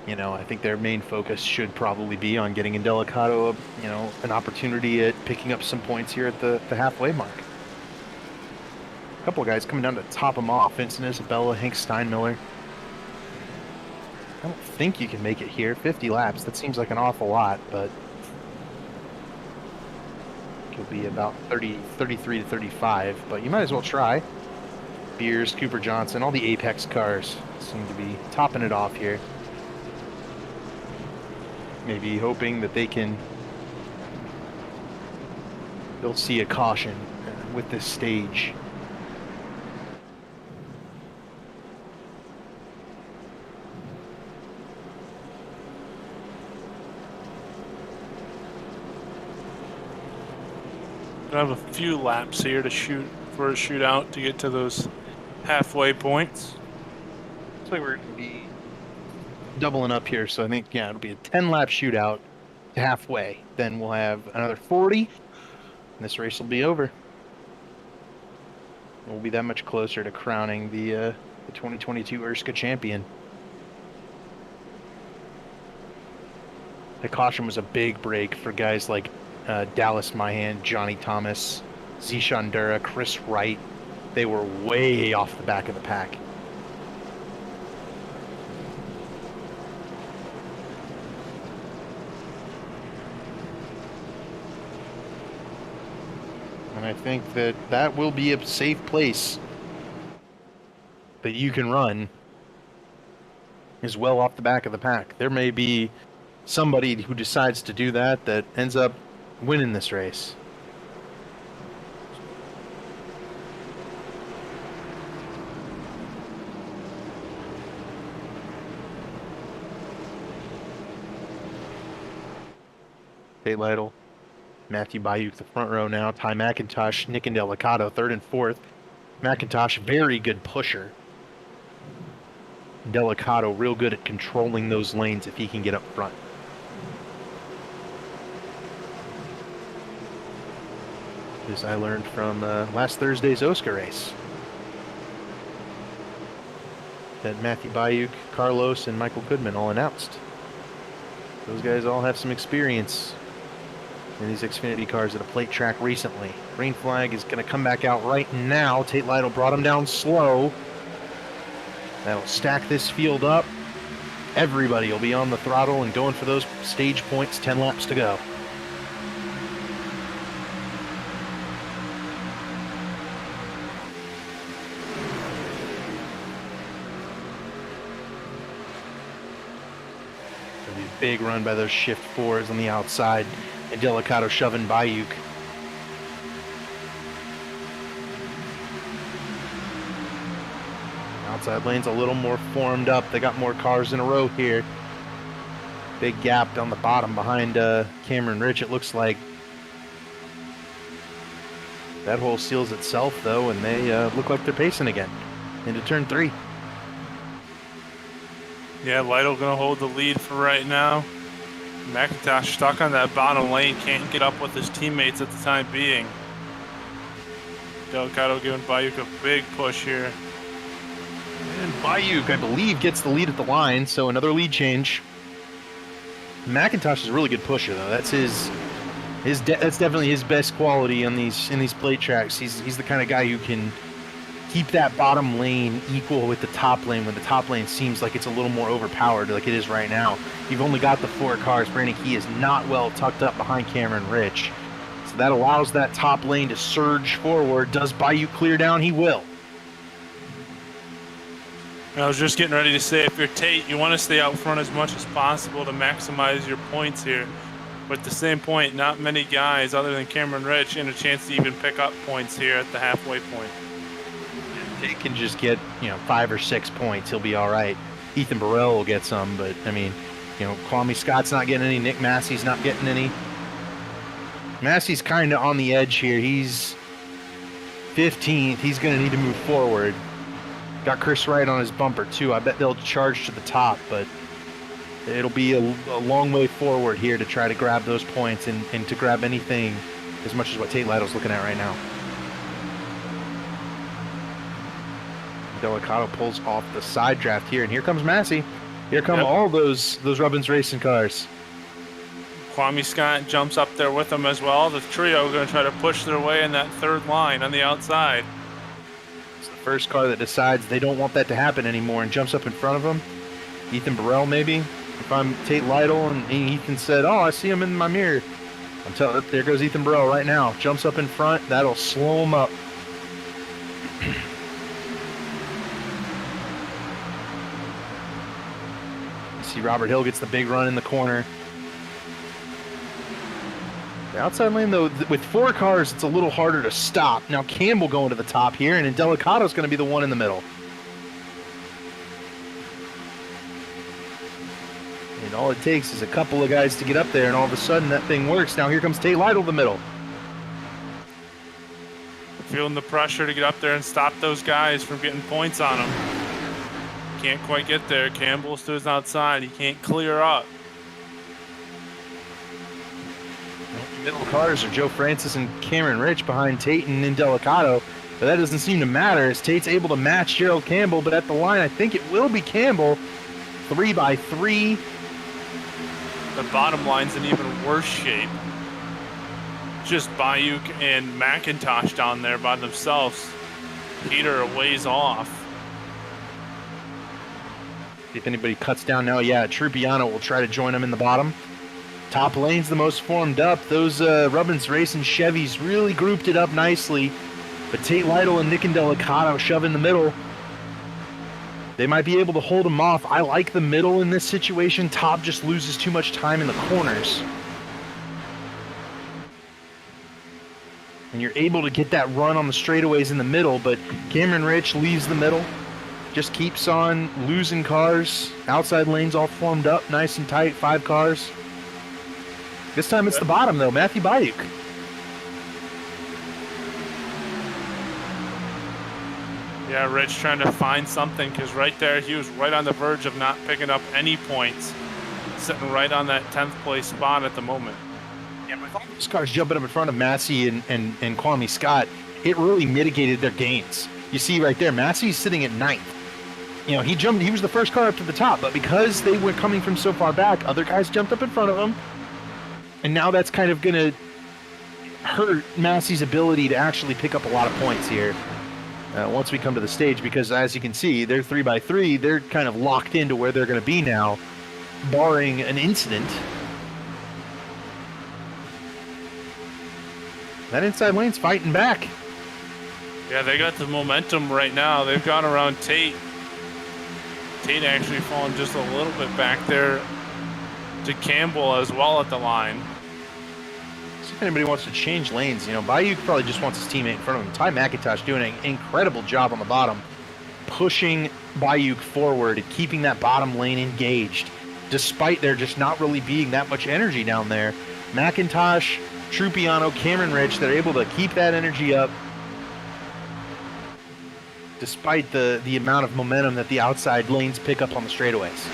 Speaker 2: you know, I think their main focus should probably be on getting Indelicato, you know, an opportunity at picking up some points here at the halfway mark. A couple of guys coming down to top them off. Vincent Isabella, Hank Steinmiller. I don't think you can make it here. 50 laps, that seems like an awful lot, but it'll be about 33 to 35, but you might as well try. Beers, Cooper Johnson, all the Apex cars seem to be topping it off here. Maybe hoping that they'll see a caution with this stage.
Speaker 1: I have a few laps here to shoot for a shootout to get to those halfway points.
Speaker 2: Looks like we're going to be doubling up here, so I think, yeah, it'll be a 10-lap shootout to halfway. Then we'll have another 40, and this race will be over. We'll be that much closer to crowning the 2022 ERSCA champion. The caution was a big break for guys like Dallas Mahan, Johnny Thomas, Zishan Dura, Chris Wright. They were way off the back of the pack. And I think that will be a safe place that you can run as well off the back of the pack. There may be somebody who decides to do that ends up winning this race. Tate Lytle, Matthew Bayuk, the front row now. Ty McIntosh, Nick Indelicato, third and fourth. McIntosh, very good pusher. Indelicato, real good at controlling those lanes if he can get up front. This I learned from last Thursday's Oscar race. That Matthew Bayuk, Carlos, and Michael Goodman all announced. Those guys all have some experience in these Xfinity cars at a plate track recently. Green flag is going to come back out right now. Tate Lytle brought him down slow. That'll stack this field up. Everybody will be on the throttle and going for those stage points. 10 laps to go. Big run by those shift fours on the outside. And Indelicato shoving Bayuk. Outside lane's a little more formed up. They got more cars in a row here. Big gap down the bottom behind Cameron Rich, it looks like. That hole seals itself, though, and they look like they're pacing again into turn 3.
Speaker 1: Yeah, Lytle gonna hold the lead for right now. McIntosh stuck on that bottom lane, can't get up with his teammates at the time being. Delicato giving Bayuk a big push here.
Speaker 2: And Bayuk, I believe, gets the lead at the line, so another lead change. McIntosh is a really good pusher, though. That's that's definitely his best quality on in these plate tracks. He's the kind of guy who can keep that bottom lane equal with the top lane when the top lane seems like it's a little more overpowered like it is right now. You've only got the 4 cars. Brandon Key is not well tucked up behind Cameron Rich. So that allows that top lane to surge forward. Does Bayou clear down? He will.
Speaker 1: I was just getting ready to say, if you're Tate, you want to stay out front as much as possible to maximize your points here. But at the same point, not many guys other than Cameron Rich in a chance to even pick up points here at the halfway point.
Speaker 2: Tate can just get 5 or 6 points. He'll be all right. Ethan Burrell will get some, but I mean, Kwame Scott's not getting any. Nick Massey's not getting any. Massey's kind of on the edge here. He's 15th. He's going to need to move forward. Got Chris Wright on his bumper, too. I bet they'll charge to the top, but it'll be a long way forward here to try to grab those points and to grab anything as much as what Tate Lytle's looking at right now. Delicato pulls off the side draft here, and here comes Massey. Here come
Speaker 1: Yep.
Speaker 2: all those Rubbins racing cars.
Speaker 1: Kwame Scott jumps up there with them as well. The trio going to try to push their way in that third line on the outside.
Speaker 2: It's the first car that decides they don't want that to happen anymore and jumps up in front of them. Ethan Burrell, maybe. If I'm Tate Lytle and Ethan said, "Oh, I see him in my mirror," there goes Ethan Burrell right now. Jumps up in front. That'll slow him up. See Robert Hill gets the big run in the corner. The outside lane, though, with 4 cars, it's a little harder to stop. Now Campbell going to the top here, and Delicato's going to be the one in the middle. And all it takes is a couple of guys to get up there, and all of a sudden that thing works. Now here comes Tate Lytle in the middle.
Speaker 1: Feeling the pressure to get up there and stop those guys from getting points on them. Can't quite get there. Campbell's to his outside. He can't clear up.
Speaker 2: Middle cars are Joe Francis and Cameron Rich behind Tate and Delicato, but that doesn't seem to matter as Tate's able to match Gerald Campbell, but at the line I think it will be Campbell. 3 by 3.
Speaker 1: The bottom line's in even worse shape. Just Bayuk and McIntosh down there by themselves. Peter a ways off.
Speaker 2: If anybody cuts down now, yeah, Trupiano will try to join him in the bottom. Top lane's the most formed up. Those Rubbins Racing Chevys really grouped it up nicely. But Tate Lytle and Nick and Delicato shove in the middle. They might be able to hold them off. I like the middle in this situation. Top just loses too much time in the corners. And you're able to get that run on the straightaways in the middle, but Cameron Rich leaves the middle. Just keeps on losing cars. Outside lanes all formed up, nice and tight, 5 cars. This time it's the bottom, though. Matthew Bayuk.
Speaker 1: Yeah, Rich trying to find something because right there he was right on the verge of not picking up any points. Sitting right on that 10th place spot at the moment.
Speaker 2: Yeah, with all those cars jumping up in front of Massey and Kwame Scott, it really mitigated their gains. You see right there, Massey's sitting at 9th. You know, he was the first car up to the top, but because they were coming from so far back, other guys jumped up in front of him. And now that's kind of going to hurt Massey's ability to actually pick up a lot of points here once we come to the stage, because as you can see, they're 3 by 3. They're kind of locked into where they're going to be now, barring an incident. That inside lane's fighting back.
Speaker 1: Yeah, they got the momentum right now. They've gone around Tate. Tate actually falling just a little bit back there to Campbell as well at the line.
Speaker 2: See if anybody wants to change lanes. You know, Bayou probably just wants his teammate in front of him. Ty McIntosh doing an incredible job on the bottom, pushing Bayou forward and keeping that bottom lane engaged, despite there just not really being that much energy down there. McIntosh, Trupiano, Cameron Rich, they're able to keep that energy up despite the amount of momentum that the outside lanes pick up on the straightaways.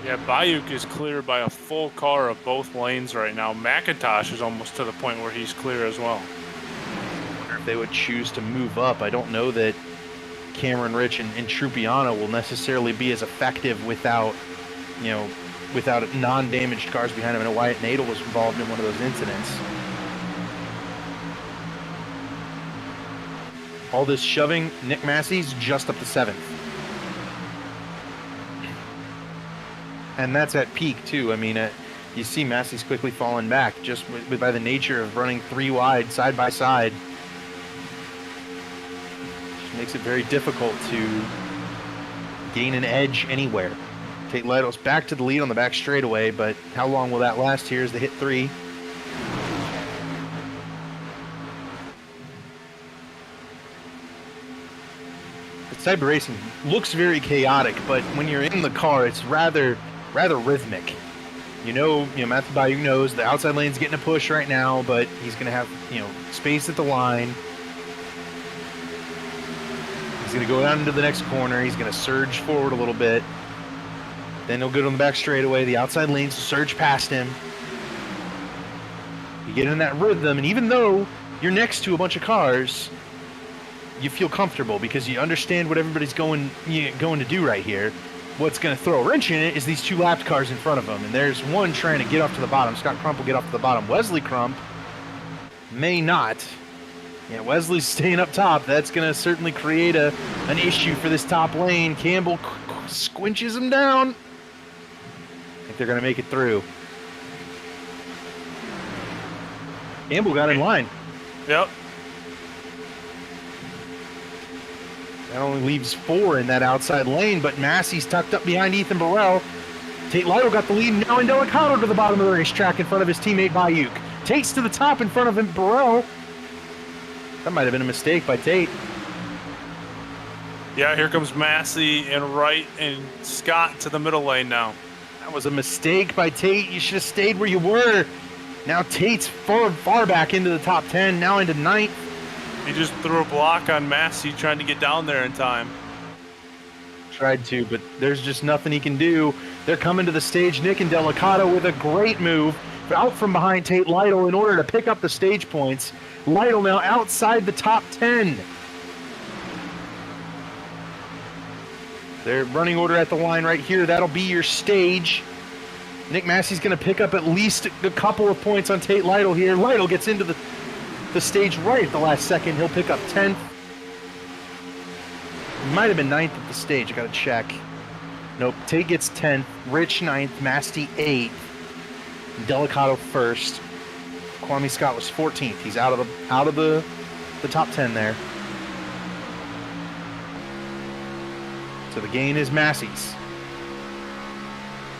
Speaker 1: Yeah, Bayuk is clear by a full car of both lanes right now. McIntosh is almost to the point where he's clear as well.
Speaker 2: I wonder if they would choose to move up. I don't know that Cameron Rich and Trupiano will necessarily be as effective without non-damaged cars behind him. And Wyatt Nadel was involved in one of those incidents. All this shoving, Nick Massey's just up to 7th. And that's at peak, too. I mean, you see Massey's quickly falling back just by the nature of running 3 wide, side by side. Just makes it very difficult to gain an edge anywhere. Tate Lytle's back to the lead on the back straightaway, but how long will that last here as they hit 3? This type of racing looks very chaotic, but when you're in the car, it's rather rhythmic. You know, Matthew Bayou knows the outside lane's getting a push right now, but he's going to have, space at the line. He's going to go down into the next corner. He's going to surge forward a little bit. Then he'll go to the back straightaway. The outside lanes will surge past him. You get in that rhythm, and even though you're next to a bunch of cars, you feel comfortable because you understand what everybody's going to do right here. What's going to throw a wrench in it is these two lapped cars in front of them, and there's one trying to get off to the bottom. Scott Crump will get off to the bottom. Wesley Crump may not. Yeah, Wesley's staying up top. That's going to certainly create an issue for this top lane. Campbell squinches him down. I think they're going to make it through. Campbell got in line.
Speaker 1: Yep.
Speaker 2: That only leaves 4 in that outside lane, but Massey's tucked up behind Ethan Burrell. Tate Lytle got the lead, now Indelicato to the bottom of the racetrack in front of his teammate Bayuk. Tate's to the top in front of him, Burrell. That might have been a mistake by Tate.
Speaker 1: Yeah, here comes Massey and Wright and Scott to the middle lane now.
Speaker 2: That was a mistake by Tate. You should have stayed where you were. Now Tate's far back into the top 10, now into 9th.
Speaker 1: He just threw a block on Massey trying to get down there in time.
Speaker 2: Tried to, but there's just nothing he can do. They're coming to the stage. Nick Indelicato with a great move out from behind Tate Lytle in order to pick up the stage points. Lytle now outside the top 10. They're running order at the line right here. That'll be your stage. Nick Massey's going to pick up at least a couple of points on Tate Lytle here. Lytle gets into the stage right at the last second. He'll pick up 10th. Might have been 9th at the stage. I got to check. Nope. Tate gets 10th. Rich 9th. Massey 8th. Indelicato 1st. Kwame Scott was 14th. He's out of the top 10 there. So the gain is Massey's.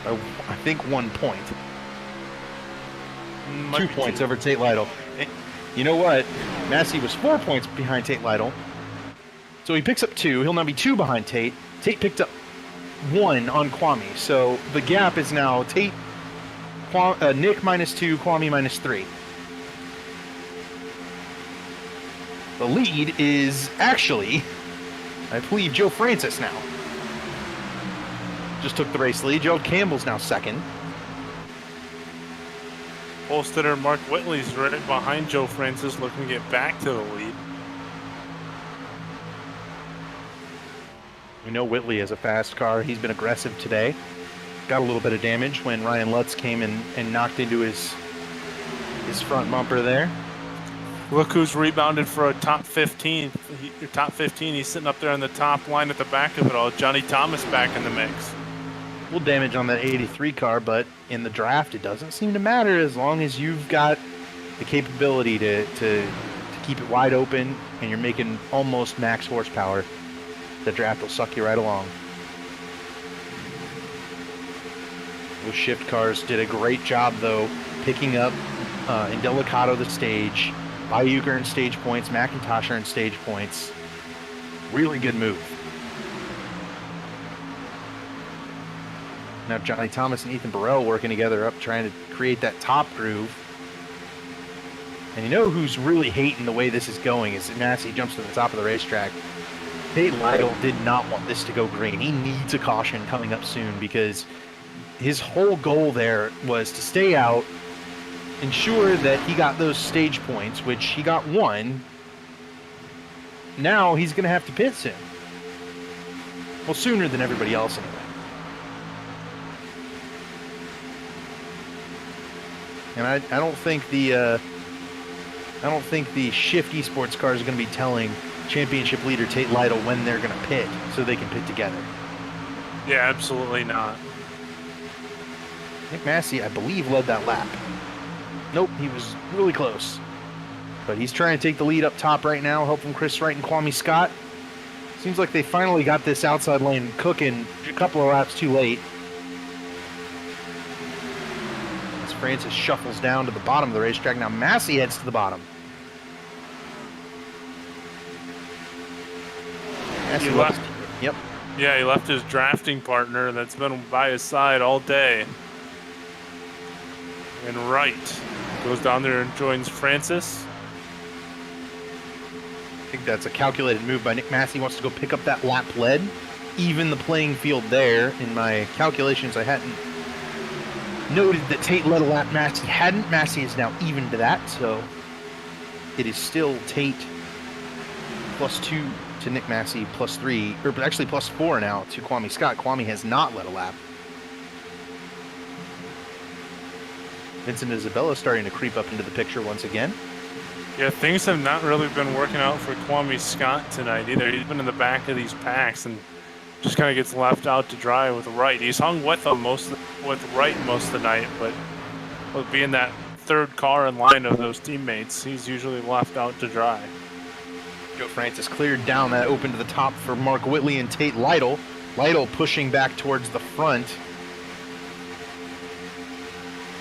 Speaker 2: I think 1 point. 2 points over Tate Lytle. You know what? Massey was 4 points behind Tate Lytle. So he picks up 2. He'll now be 2 behind Tate. Tate picked up 1 on Kwame. So the gap is now Tate, Nick -2, Kwame -3. The lead is actually, I believe, Joe Francis now. Just took the race lead. Joe Campbell's now 2nd.
Speaker 1: Holstetter Mark Whitley's right behind Joe Francis, looking to get back to the lead.
Speaker 2: We know Whitley has a fast car. He's been aggressive today. Got a little bit of damage when Ryan Lutz came and knocked into his front bumper there.
Speaker 1: Look who's rebounded for a top 15. Top 15, he's sitting up there on the top line at the back of it all. Johnny Thomas back in the mix.
Speaker 2: A little damage on that 83 car, but in the draft it doesn't seem to matter as long as you've got the capability to keep it wide open and you're making almost max horsepower. The draft will suck you right along. Those shift cars did a great job though, picking up Indelicato the stage. Bayuk earned stage points, McIntosh earned stage points. Really good move. Now Johnny Thomas and Ethan Burrell working together up trying to create that top groove. And you know who's really hating the way this is going is Massey jumps to the top of the racetrack. Tate Lytle did not want this to go green. He needs a caution coming up soon because his whole goal there was to stay out, ensure that he got those stage points, which he got 1. Now he's going to have to pit soon. Well, sooner than everybody else anyway. And I don't think the Shift Esports cars are going to be telling championship leader Tate Lytle when they're going to pit so they can pit together.
Speaker 1: Yeah, absolutely not.
Speaker 2: Nick Massey, I believe, led that lap. Nope, he was really close. But he's trying to take the lead up top right now, help from Chris Wright and Kwame Scott. Seems like they finally got this outside lane cooking a couple of laps too late. As Francis shuffles down to the bottom of the racetrack. Now Massey heads to the bottom.
Speaker 1: He left.
Speaker 2: Yep.
Speaker 1: Yeah, he left his drafting partner that's been by his side all day. And Wright goes down there and joins Francis.
Speaker 2: I think that's a calculated move by Nick Massey. He wants to go pick up that lap lead. Even the playing field there. In my calculations, I hadn't noted that Tate led a lap. Massey hadn't. Massey is now even to that, so it is still Tate +2 to Nick Massey, +3, or actually +4 now to Kwame Scott. Kwame has not led a lap. Vincent Isabella starting to creep up into the picture once again.
Speaker 1: Yeah, things have not really been working out for Kwame Scott tonight either. He's been in the back of these packs and just kind of gets left out to dry with right. He's hung with them with right most of the night, but with being that third car in line of those teammates, he's usually left out to dry.
Speaker 2: Joe Francis cleared down that open to the top for Mark Whitley and Tate Lytle. Lytle pushing back towards the front.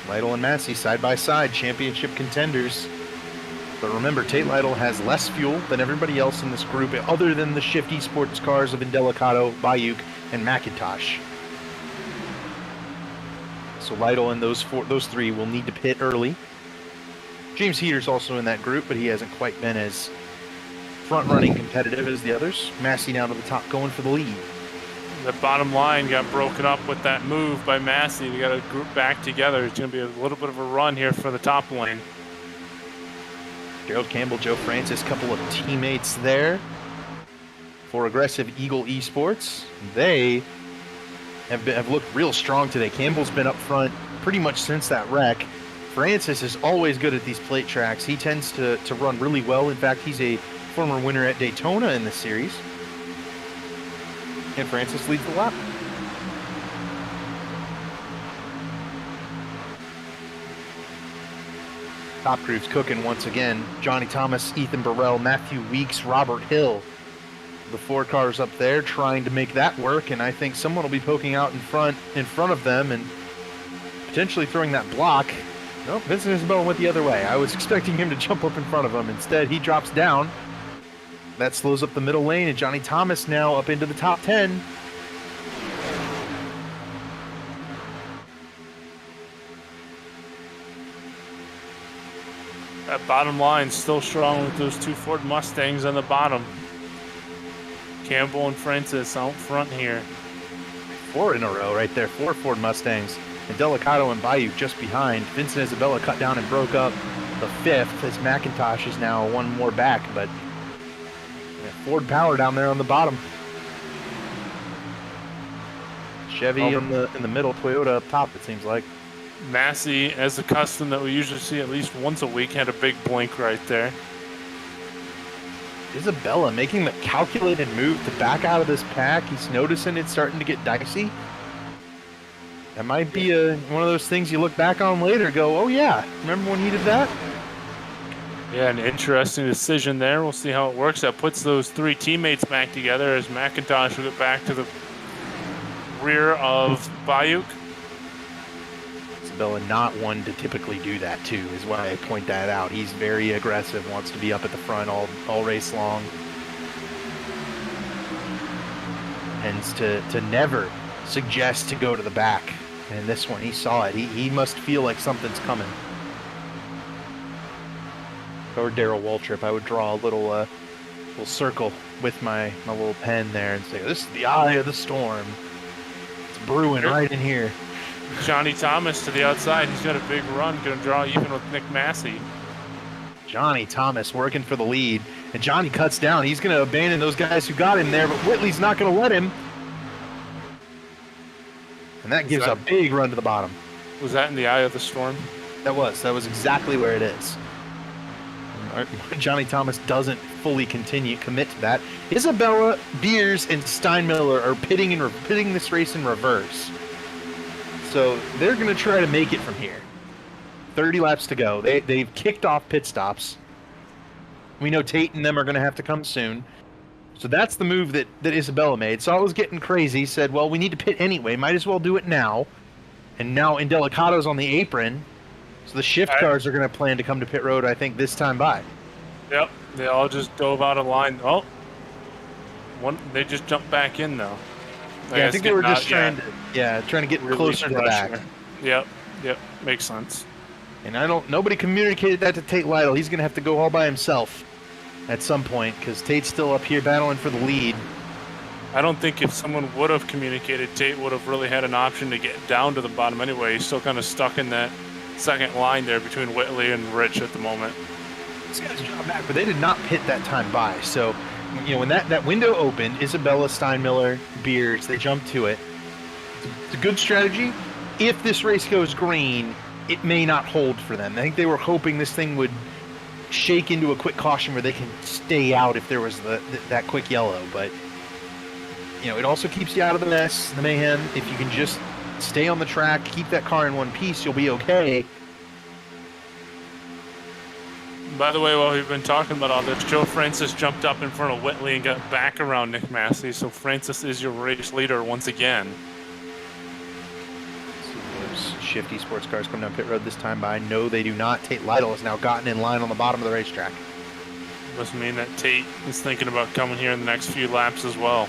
Speaker 2: Lytle and Massey side by side, championship contenders. But remember, Tate Lytle has less fuel than everybody else in this group, other than the shifty sports cars of Indelicato, Bayuk, and McIntosh. So Lytle and those three will need to pit early. James Heater's also in that group, but he hasn't quite been as front-running competitive as the others. Massey now to the top, going for the lead.
Speaker 1: The bottom line got broken up with that move by Massey. They got to group back together. It's going to be a little bit of a run here for the top lane.
Speaker 2: Gerald Campbell, Joe Francis, couple of teammates there for Aggressive Eagle Esports. They have looked real strong today. Campbell's been up front pretty much since that wreck. Francis is always good at these plate tracks. He tends to run really well. In fact, he's a former winner at Daytona in the series. And Francis leads the lap. Top group's cooking once again. Johnny Thomas, Ethan Burrell, Matthew Weeks, Robert Hill. The 4 cars up there trying to make that work, and I think someone will be poking out in front of them and potentially throwing that block. Nope, Vincent Isabella went the other way. I was expecting him to jump up in front of him. Instead, he drops down. That slows up the middle lane, and Johnny Thomas now up into the top 10.
Speaker 1: That bottom line still strong with those 2 Ford Mustangs on the bottom. Campbell and Francis out front here.
Speaker 2: 4 in a row right there. 4 Ford Mustangs. And Delicato and Bayou just behind. Vincent Isabella cut down and broke up the 5th as McIntosh is now 1 more back. But Ford power down there on the bottom. Chevy in the middle, Toyota up top, it seems like.
Speaker 1: Massey, as a custom that we usually see at least once a week, had a big blink right there.
Speaker 2: Isabella making the calculated move to back out of this pack. He's noticing it's starting to get dicey. That might be one of those things you look back on later, go, oh yeah, remember when he did that?
Speaker 1: Yeah, an interesting decision there. We'll see how it works. That puts those 3 teammates back together as McIntosh will get back to the rear of Bayuk.
Speaker 2: Isabella not one to typically do that too, is why I point that out. He's very aggressive, wants to be up at the front all race long. Tends to never suggest to go to the back. And this one, he saw it. He must feel like something's coming. Or Darrell Waltrip, I would draw a little circle with my little pen there and say, this is the eye of the storm. It's brewing right in here.
Speaker 1: Johnny Thomas to the outside. He's got a big run. Going to draw even with Nick Massey.
Speaker 2: Johnny Thomas working for the lead. And Johnny cuts down. He's going to abandon those guys who got him there, but Whitley's not going to let him. And that gives a big run to the bottom.
Speaker 1: Was that in the eye of the storm?
Speaker 2: That was exactly where it is. Johnny Thomas doesn't fully commit to that. Isabella, Beers, and Steinmiller are pitting this race in reverse. So they're going to try to make it from here. 30 laps to go. They've kicked off pit stops. We know Tate and them are going to have to come soon. So that's the move that Isabella made. Saw it was getting crazy. Said, well, we need to pit anyway. Might as well do it now. And now Indelicato's on the apron. So the shift cars are going to plan to come to pit road, I think, this time by.
Speaker 1: Yep. They all just dove out of line. Oh. They just jumped back in, though.
Speaker 2: Yeah, I think they were just trying to get really closer to the back.
Speaker 1: Yep. Makes sense.
Speaker 2: And nobody communicated that to Tate Lytle. He's going to have to go all by himself at some point because Tate's still up here battling for the lead.
Speaker 1: I don't think if someone would have communicated, Tate would have really had an option to get down to the bottom anyway. He's still kind of stuck in that second line there between Whitley and Rich at the moment.
Speaker 2: These guys dropped back, but they did not pit that time by. So you know, when that window opened, Isabella, Steinmiller, Beers, they jumped to it. It's a good strategy. If this race goes green, it may not hold for them. I think they were hoping this thing would shake into a quick caution where they can stay out if there was that quick yellow. But, you know, it also keeps you out of the mess, the mayhem. If you can just stay on the track, keep that car in one piece, you'll be okay.
Speaker 1: By the way, while we've been talking about all this, Joe Francis jumped up in front of Whitley and got back around Nick Massey, so Francis is your race leader once again.
Speaker 2: Shifty sports cars come down pit road this time, but I know they do not. Tate Lytle has now gotten in line on the bottom of the racetrack.
Speaker 1: Must mean that Tate is thinking about coming here in the next few laps as well.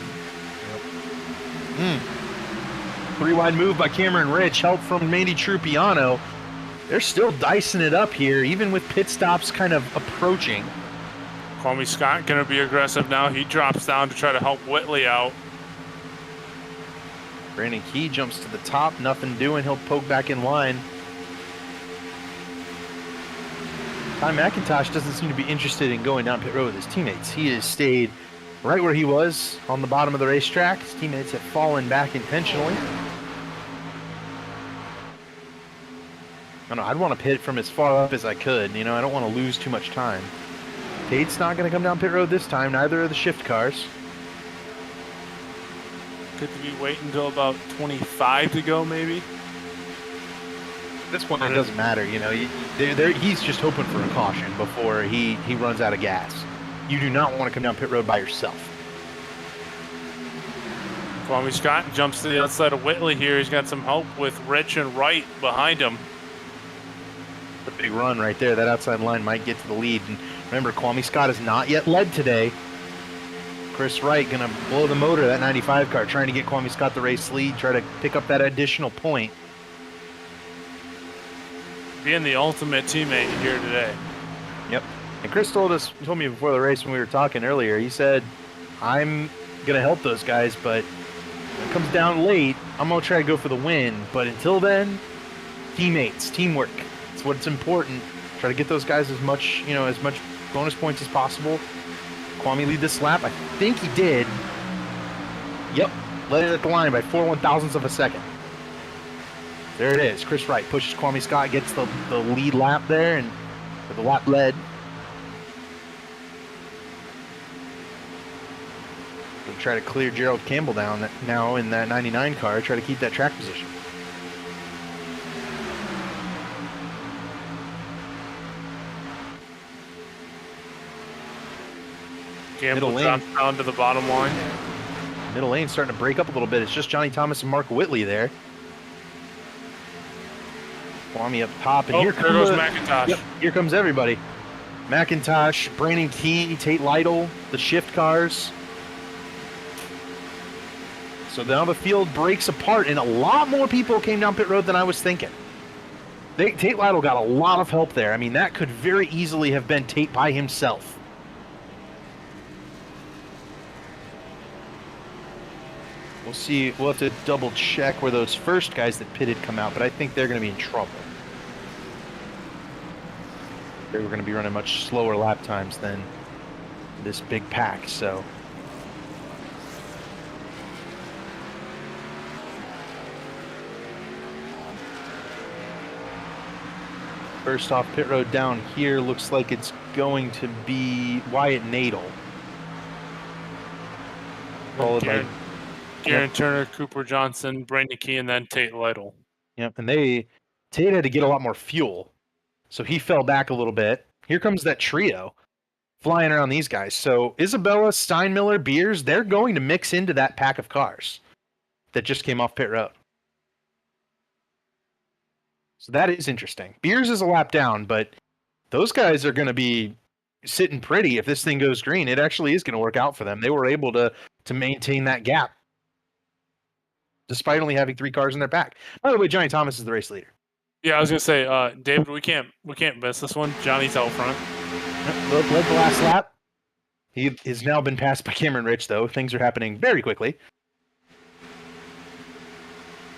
Speaker 2: Three-wide move by Cameron Rich, help from Mandy Trupiano. They're still dicing it up here, even with pit stops kind of approaching.
Speaker 1: Kwame Scott going to be aggressive now. He drops down to try to help Whitley out.
Speaker 2: Brandon Key jumps to the top, nothing doing. He'll poke back in line. Ty McIntosh doesn't seem to be interested in going down pit road with his teammates. He has stayed right where he was on the bottom of the racetrack. His teammates have fallen back intentionally. I don't know, I'd want to pit from as far up as I could. You know, I don't want to lose too much time. Tate's not going to come down pit road this time. Neither are the shift cars.
Speaker 1: Could we wait until about 25 to go, maybe?
Speaker 2: At this point, it doesn't matter. You know, he's just hoping for a caution before he runs out of gas. You do not want to come down pit road by yourself.
Speaker 1: Kwame Scott jumps to the outside of Whitley here. He's got some help with Rich and Wright behind him.
Speaker 2: The big run right there. That outside line might get to the lead. And remember, Kwame Scott has not yet led today. Chris Wright going to blow the motor of that 95 car, trying to get Kwame Scott the race lead, try to pick up that additional point.
Speaker 1: Being the ultimate teammate here today.
Speaker 2: Yep. And Chris told me before the race when we were talking earlier, he said, I'm going to help those guys, but when it comes down late, I'm going to try to go for the win. But until then, teammates, teamwork. It's what's important. Try to get those guys as much bonus points as possible. Kwame lead this lap? I think he did. Yep, led it at the line by 4 1,000ths of a second. There it is. Chris Wright pushes Kwame Scott, gets the lead lap there, and with the lap led. We'll try to clear Gerald Campbell down now in that 99 car, try to keep that track position.
Speaker 1: Campbell drops down to the bottom line.
Speaker 2: Middle lane starting to break up a little bit. It's just Johnny Thomas and Mark Whitley there. Kwame up top, and here
Speaker 1: goes McIntosh.
Speaker 2: Yep, here comes everybody. McIntosh, Brandon Key, Tate Lytle, the shift cars. So now the field breaks apart, and a lot more people came down pit road than I was thinking. Tate Lytle got a lot of help there. I mean, that could very easily have been Tate by himself. We'll see. We'll have to double check where those first guys that pitted come out, but I think they're going to be in trouble. They were going to be running much slower lap times than this big pack, so. First off pit road down here looks like it's going to be Wyatt Nadel. Followed by
Speaker 1: Garen Turner, Cooper Johnson, Brandon Key, and then Tate Lytle.
Speaker 2: Yep, and Tate had to get a lot more fuel, so he fell back a little bit. Here comes that trio flying around these guys. So Isabella, Steinmiller, Beers, they're going to mix into that pack of cars that just came off pit road. So that is interesting. Beers is a lap down, but those guys are going to be sitting pretty if this thing goes green. It actually is going to work out for them. They were able to maintain that gap, despite only having 3 cars in their pack. By the way, Johnny Thomas is the race leader.
Speaker 1: Yeah, I was gonna say, David, we can't miss this one. Johnny's out front.
Speaker 2: Led the last lap. He has now been passed by Cameron Rich, though. Things are happening very quickly.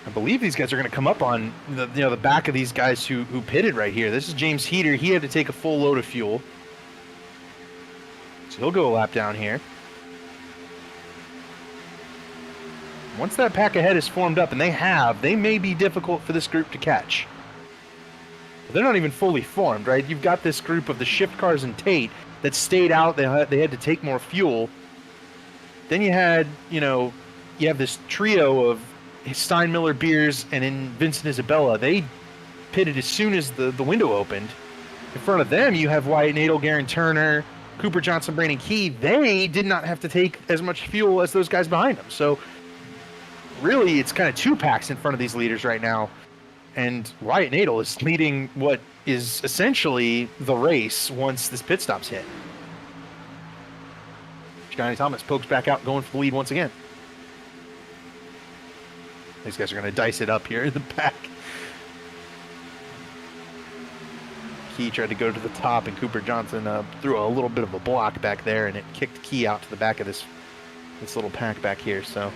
Speaker 2: I believe these guys are going to come up on the back of these guys who pitted right here. This is James Heater. He had to take a full load of fuel, so he'll go a lap down here. Once that pack ahead is formed up, and they may be difficult for this group to catch. But they're not even fully formed, right? You've got this group of the shift cars and Tate that stayed out. They had to take more fuel. Then you had, you have this trio of Steinmiller, Beers, and then Vincent Isabella. They pitted as soon as the window opened. In front of them, you have Wyatt Nadel, Garen Turner, Cooper Johnson, Brandon Key. They did not have to take as much fuel as those guys behind them. So really, it's kind of two packs in front of these leaders right now. And Wyatt Nadel is leading what is essentially the race once this pit stop's hit. Johnny Thomas pokes back out, going for the lead once again. These guys are going to dice it up here in the back. Key tried to go to the top, and Cooper Johnson threw a little bit of a block back there, and it kicked Key out to the back of this little pack back here. So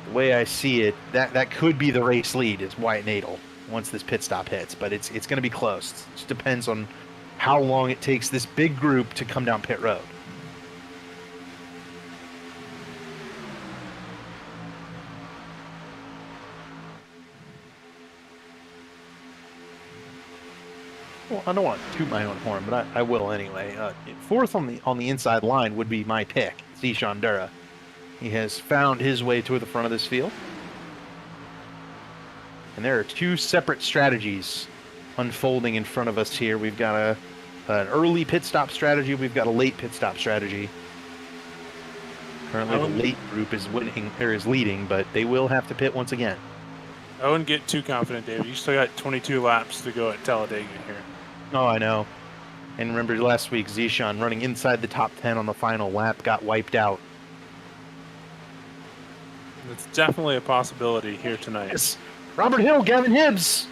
Speaker 2: the way I see it, that could be the race lead is Wyatt Nadel once this pit stop hits, but it's going to be close. It just depends on how long it takes this big group to come down pit road. Well, I don't want to toot my own horn, but I will anyway. Fourth on the inside line would be my pick, Zishan Dura. He has found his way to the front of this field. And there are two separate strategies unfolding in front of us here. We've got an early pit stop strategy. We've got a late pit stop strategy. Currently, the late group is leading, but they will have to pit once again.
Speaker 1: I wouldn't get too confident, David. You still got 22 laps to go at Talladega here.
Speaker 2: Oh, I know. And remember last week, Zishan running inside the top 10 on the final lap got wiped out.
Speaker 1: It's definitely a possibility here tonight.
Speaker 2: Yes. Robert Hill, Gavin Hibbs.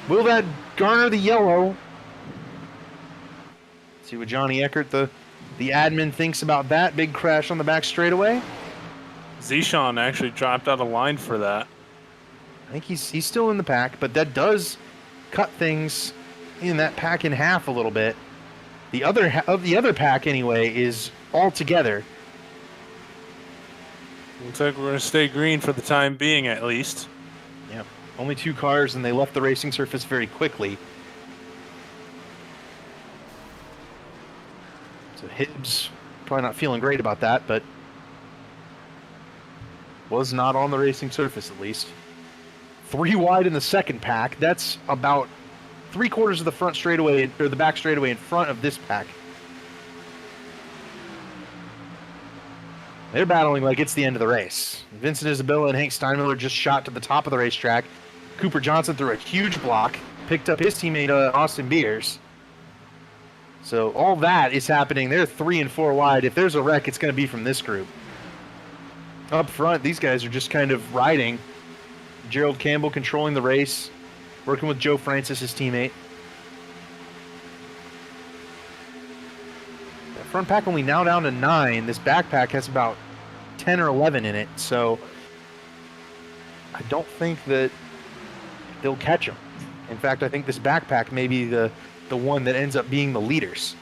Speaker 2: Will that garner the yellow? See what Johnny Eckert, the admin, thinks about that. Big crash on the back straightaway.
Speaker 1: Zishan actually dropped out of line for that.
Speaker 2: I think he's still in the pack, but that does cut things in that pack in half a little bit. The other pack, anyway, is all together.
Speaker 1: Looks like we're going to stay green for the time being, at least.
Speaker 2: Yeah, only two cars, and they left the racing surface very quickly. So Hibbs probably not feeling great about that, but was not on the racing surface at least. 3 wide in the second pack. That's about 3/4 of the front straightaway, or the back straightaway in front of this pack. They're battling like it's the end of the race. Vincent Isabella and Hank Steinmiller just shot to the top of the racetrack. Cooper Johnson threw a huge block, picked up his teammate Austin Beers. So all that is happening. They're 3 and 4 wide. If there's a wreck, it's going to be from this group. Up front, these guys are just kind of riding. Gerald Campbell controlling the race, working with Joe Francis, his teammate. That front pack only now down to 9. This backpack has about 10 or 11 in it, so I don't think that they'll catch them. In fact, I think this backpack may be the one that ends up being the leaders,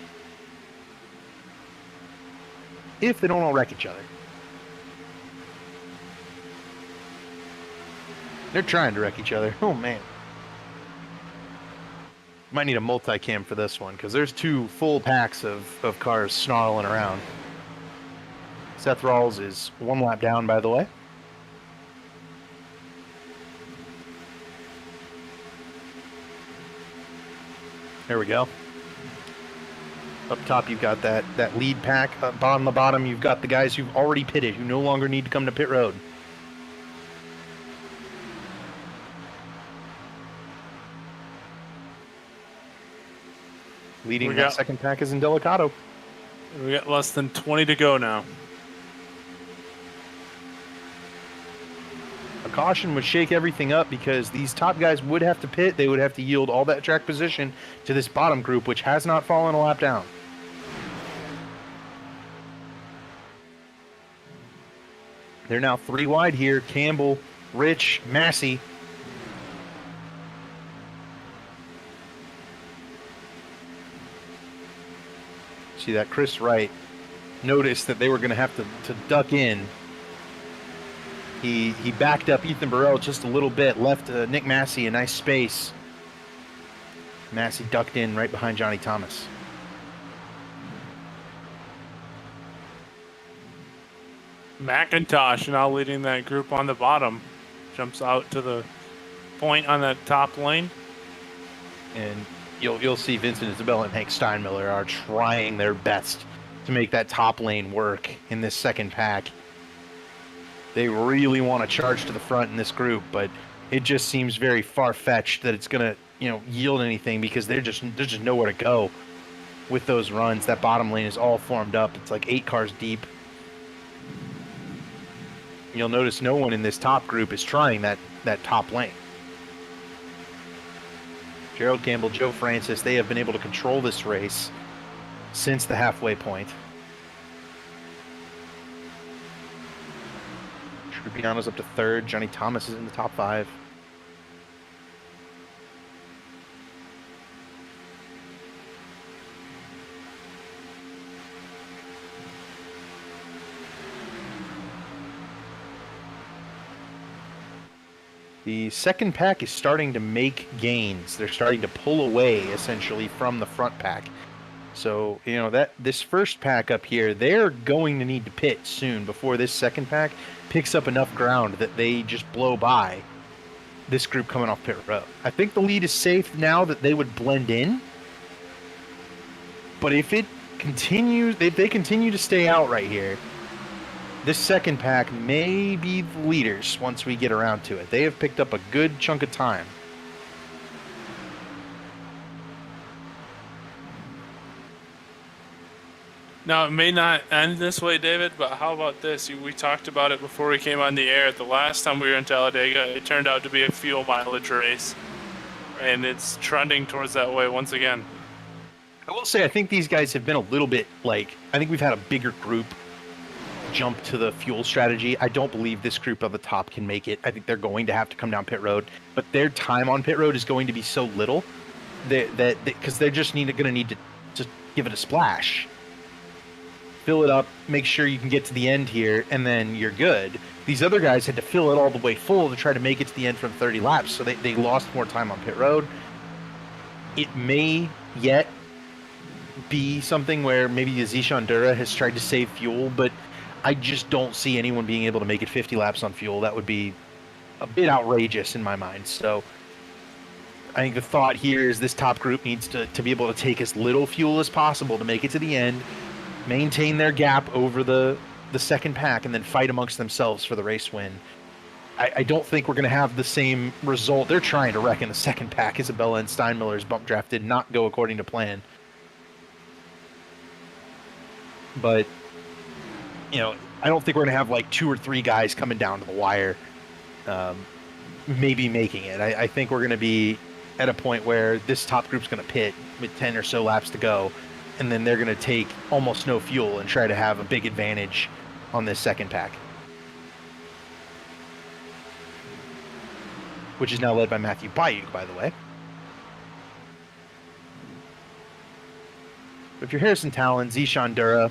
Speaker 2: if they don't all wreck each other. They're trying to wreck each other. Oh, man. Might need a multi-cam for this one, because there's 2 full packs of cars snarling around. Seth Rawls is 1 lap down, by the way. There we go. Up top, you've got that lead pack. Up on the bottom, you've got the guys who've already pitted, who no longer need to come to pit road. Leading that second pack is Indelicato.
Speaker 1: We got less than 20 to go now.
Speaker 2: A caution would shake everything up because these top guys would have to pit. They would have to yield all that track position to this bottom group, which has not fallen a lap down. They're now 3 wide here. Campbell, Rich, Massey. See that Chris Wright noticed that they were going to have to duck in. He backed up Ethan Burrell just a little bit, left Nick Massey a nice space. Massey ducked in right behind Johnny Thomas.
Speaker 1: McIntosh now leading that group on the bottom. Jumps out to the point on that top lane.
Speaker 2: And you'll see Vincent Isabella and Hank Steinmiller are trying their best to make that top lane work in this second pack. They really want to charge to the front in this group, but it just seems very far-fetched that it's going to, yield anything because there's just nowhere to go with those runs. That bottom lane is all formed up. It's like 8 cars deep. You'll notice no one in this top group is trying that top lane. Gerald Campbell, Joe Francis, they have been able to control this race since the halfway point. Trupiano's up to 3rd. Johnny Thomas is in the top 5. The second pack is starting to make gains. They're starting to pull away, essentially, from the front pack. So, this first pack up here, they're going to need to pit soon before this second pack picks up enough ground that they just blow by this group coming off pit road. I think the lead is safe now that they would blend in. But if they continue to stay out right here, this second pack may be the leaders once we get around to it. They have picked up a good chunk of time.
Speaker 1: Now, it may not end this way, David, but how about this? We talked about it before we came on the air. The last time we were in Talladega, it turned out to be a fuel mileage race, and it's trending towards that way once again.
Speaker 2: I will say, I think these guys have been a little bit I think we've had a bigger group jump to the fuel strategy. I don't believe this group on the top can make it. I think they're going to have to come down pit road, but their time on pit road is going to be so little that because they're just going to need to just give it a splash, fill it up, make sure you can get to the end here, and then you're good. These other guys had to fill it all the way full to try to make it to the end from 30 laps, so they lost more time on pit road. It may yet be something where maybe Zishan Dura has tried to save fuel, but I just don't see anyone being able to make it 50 laps on fuel. That would be a bit outrageous in my mind. So I think the thought here is this top group needs to be able to take as little fuel as possible to make it to the end, maintain their gap over the second pack, and then fight amongst themselves for the race win. I don't think we're going to have the same result. They're trying to wreck in the second pack. Isabella and Steinmiller's bump draft did not go according to plan. But I don't think we're going to have 2 or 3 guys coming down to the wire, maybe making it. I think we're going to be at a point where this top group's going to pit with 10 or so laps to go, and then they're going to take almost no fuel and try to have a big advantage on this second pack, which is now led by Matthew Bayuk, by the way. But if you're Harrison Talon, Zishan Dura,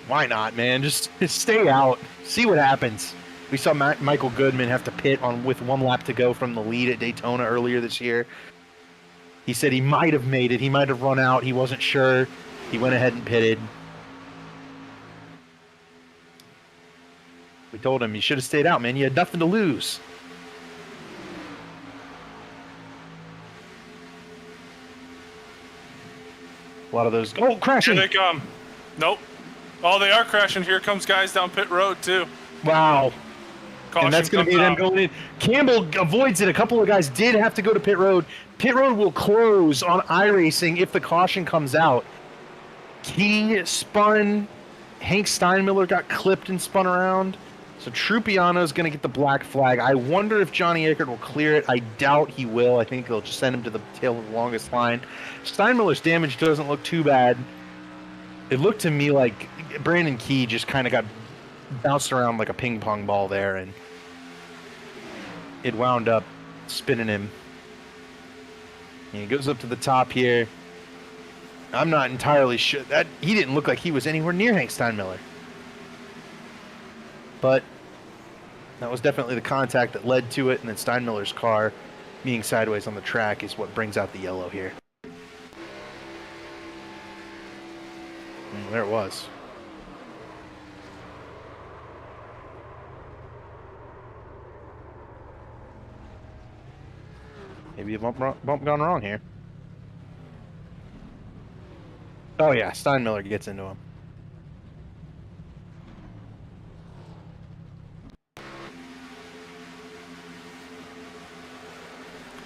Speaker 2: why not, man? Just stay out. See what happens. We saw Michael Goodman have to pit with 1 lap to go from the lead at Daytona earlier this year. He said he might have made it. He might have run out. He wasn't sure. He went ahead and pitted. We told him, you should have stayed out, man. You had nothing to lose. A lot of those... Oh, crashing!
Speaker 1: Here they come. Nope. Oh, they are crashing. Here comes guys down pit road, too.
Speaker 2: Wow.
Speaker 1: Caution,
Speaker 2: and that's going to be them going in. Campbell avoids it. A couple of guys did have to go to pit road. Pit road will close on iRacing if the caution comes out. He spun. Hank Steinmiller got clipped and spun around. So Trupiano's going to get the black flag. I wonder if Johnny Eckert will clear it. I doubt he will. I think they'll just send him to the tail of the longest line. Steinmiller's damage doesn't look too bad. It looked to me like Brandon Key just kind of got bounced around like a ping pong ball there, and it wound up spinning him. And he goes up to the top here. I'm not entirely sure. That he didn't look like he was anywhere near Hank Steinmiller. But That was definitely the contact that led to it, and then Steinmiller's car being sideways on the track is what brings out the yellow here. And there it was. Maybe a bump gone wrong here. Oh yeah, Steinmiller gets into him.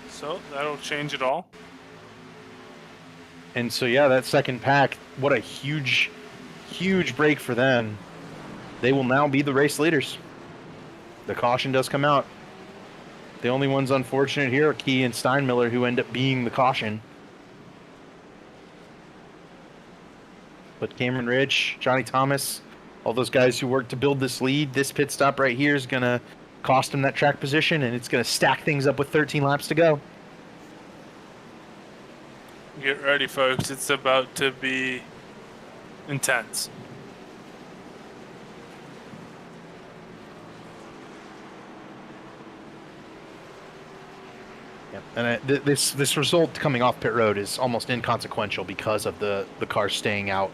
Speaker 1: So that'll change it all.
Speaker 2: And so yeah, that second pack, what a huge break for them. They will now be the race leaders. The caution does come out. The only ones unfortunate here are Key and Steinmiller, who end up being the caution. But Cameron Ridge, Johnny Thomas, all those guys who worked to build this lead, this pit stop right here is going to cost them that track position, and it's going to stack things up with 13 laps to go.
Speaker 1: Get ready, folks. It's about to be intense.
Speaker 2: Yep. And this result coming off pit road is almost inconsequential because of the car staying out.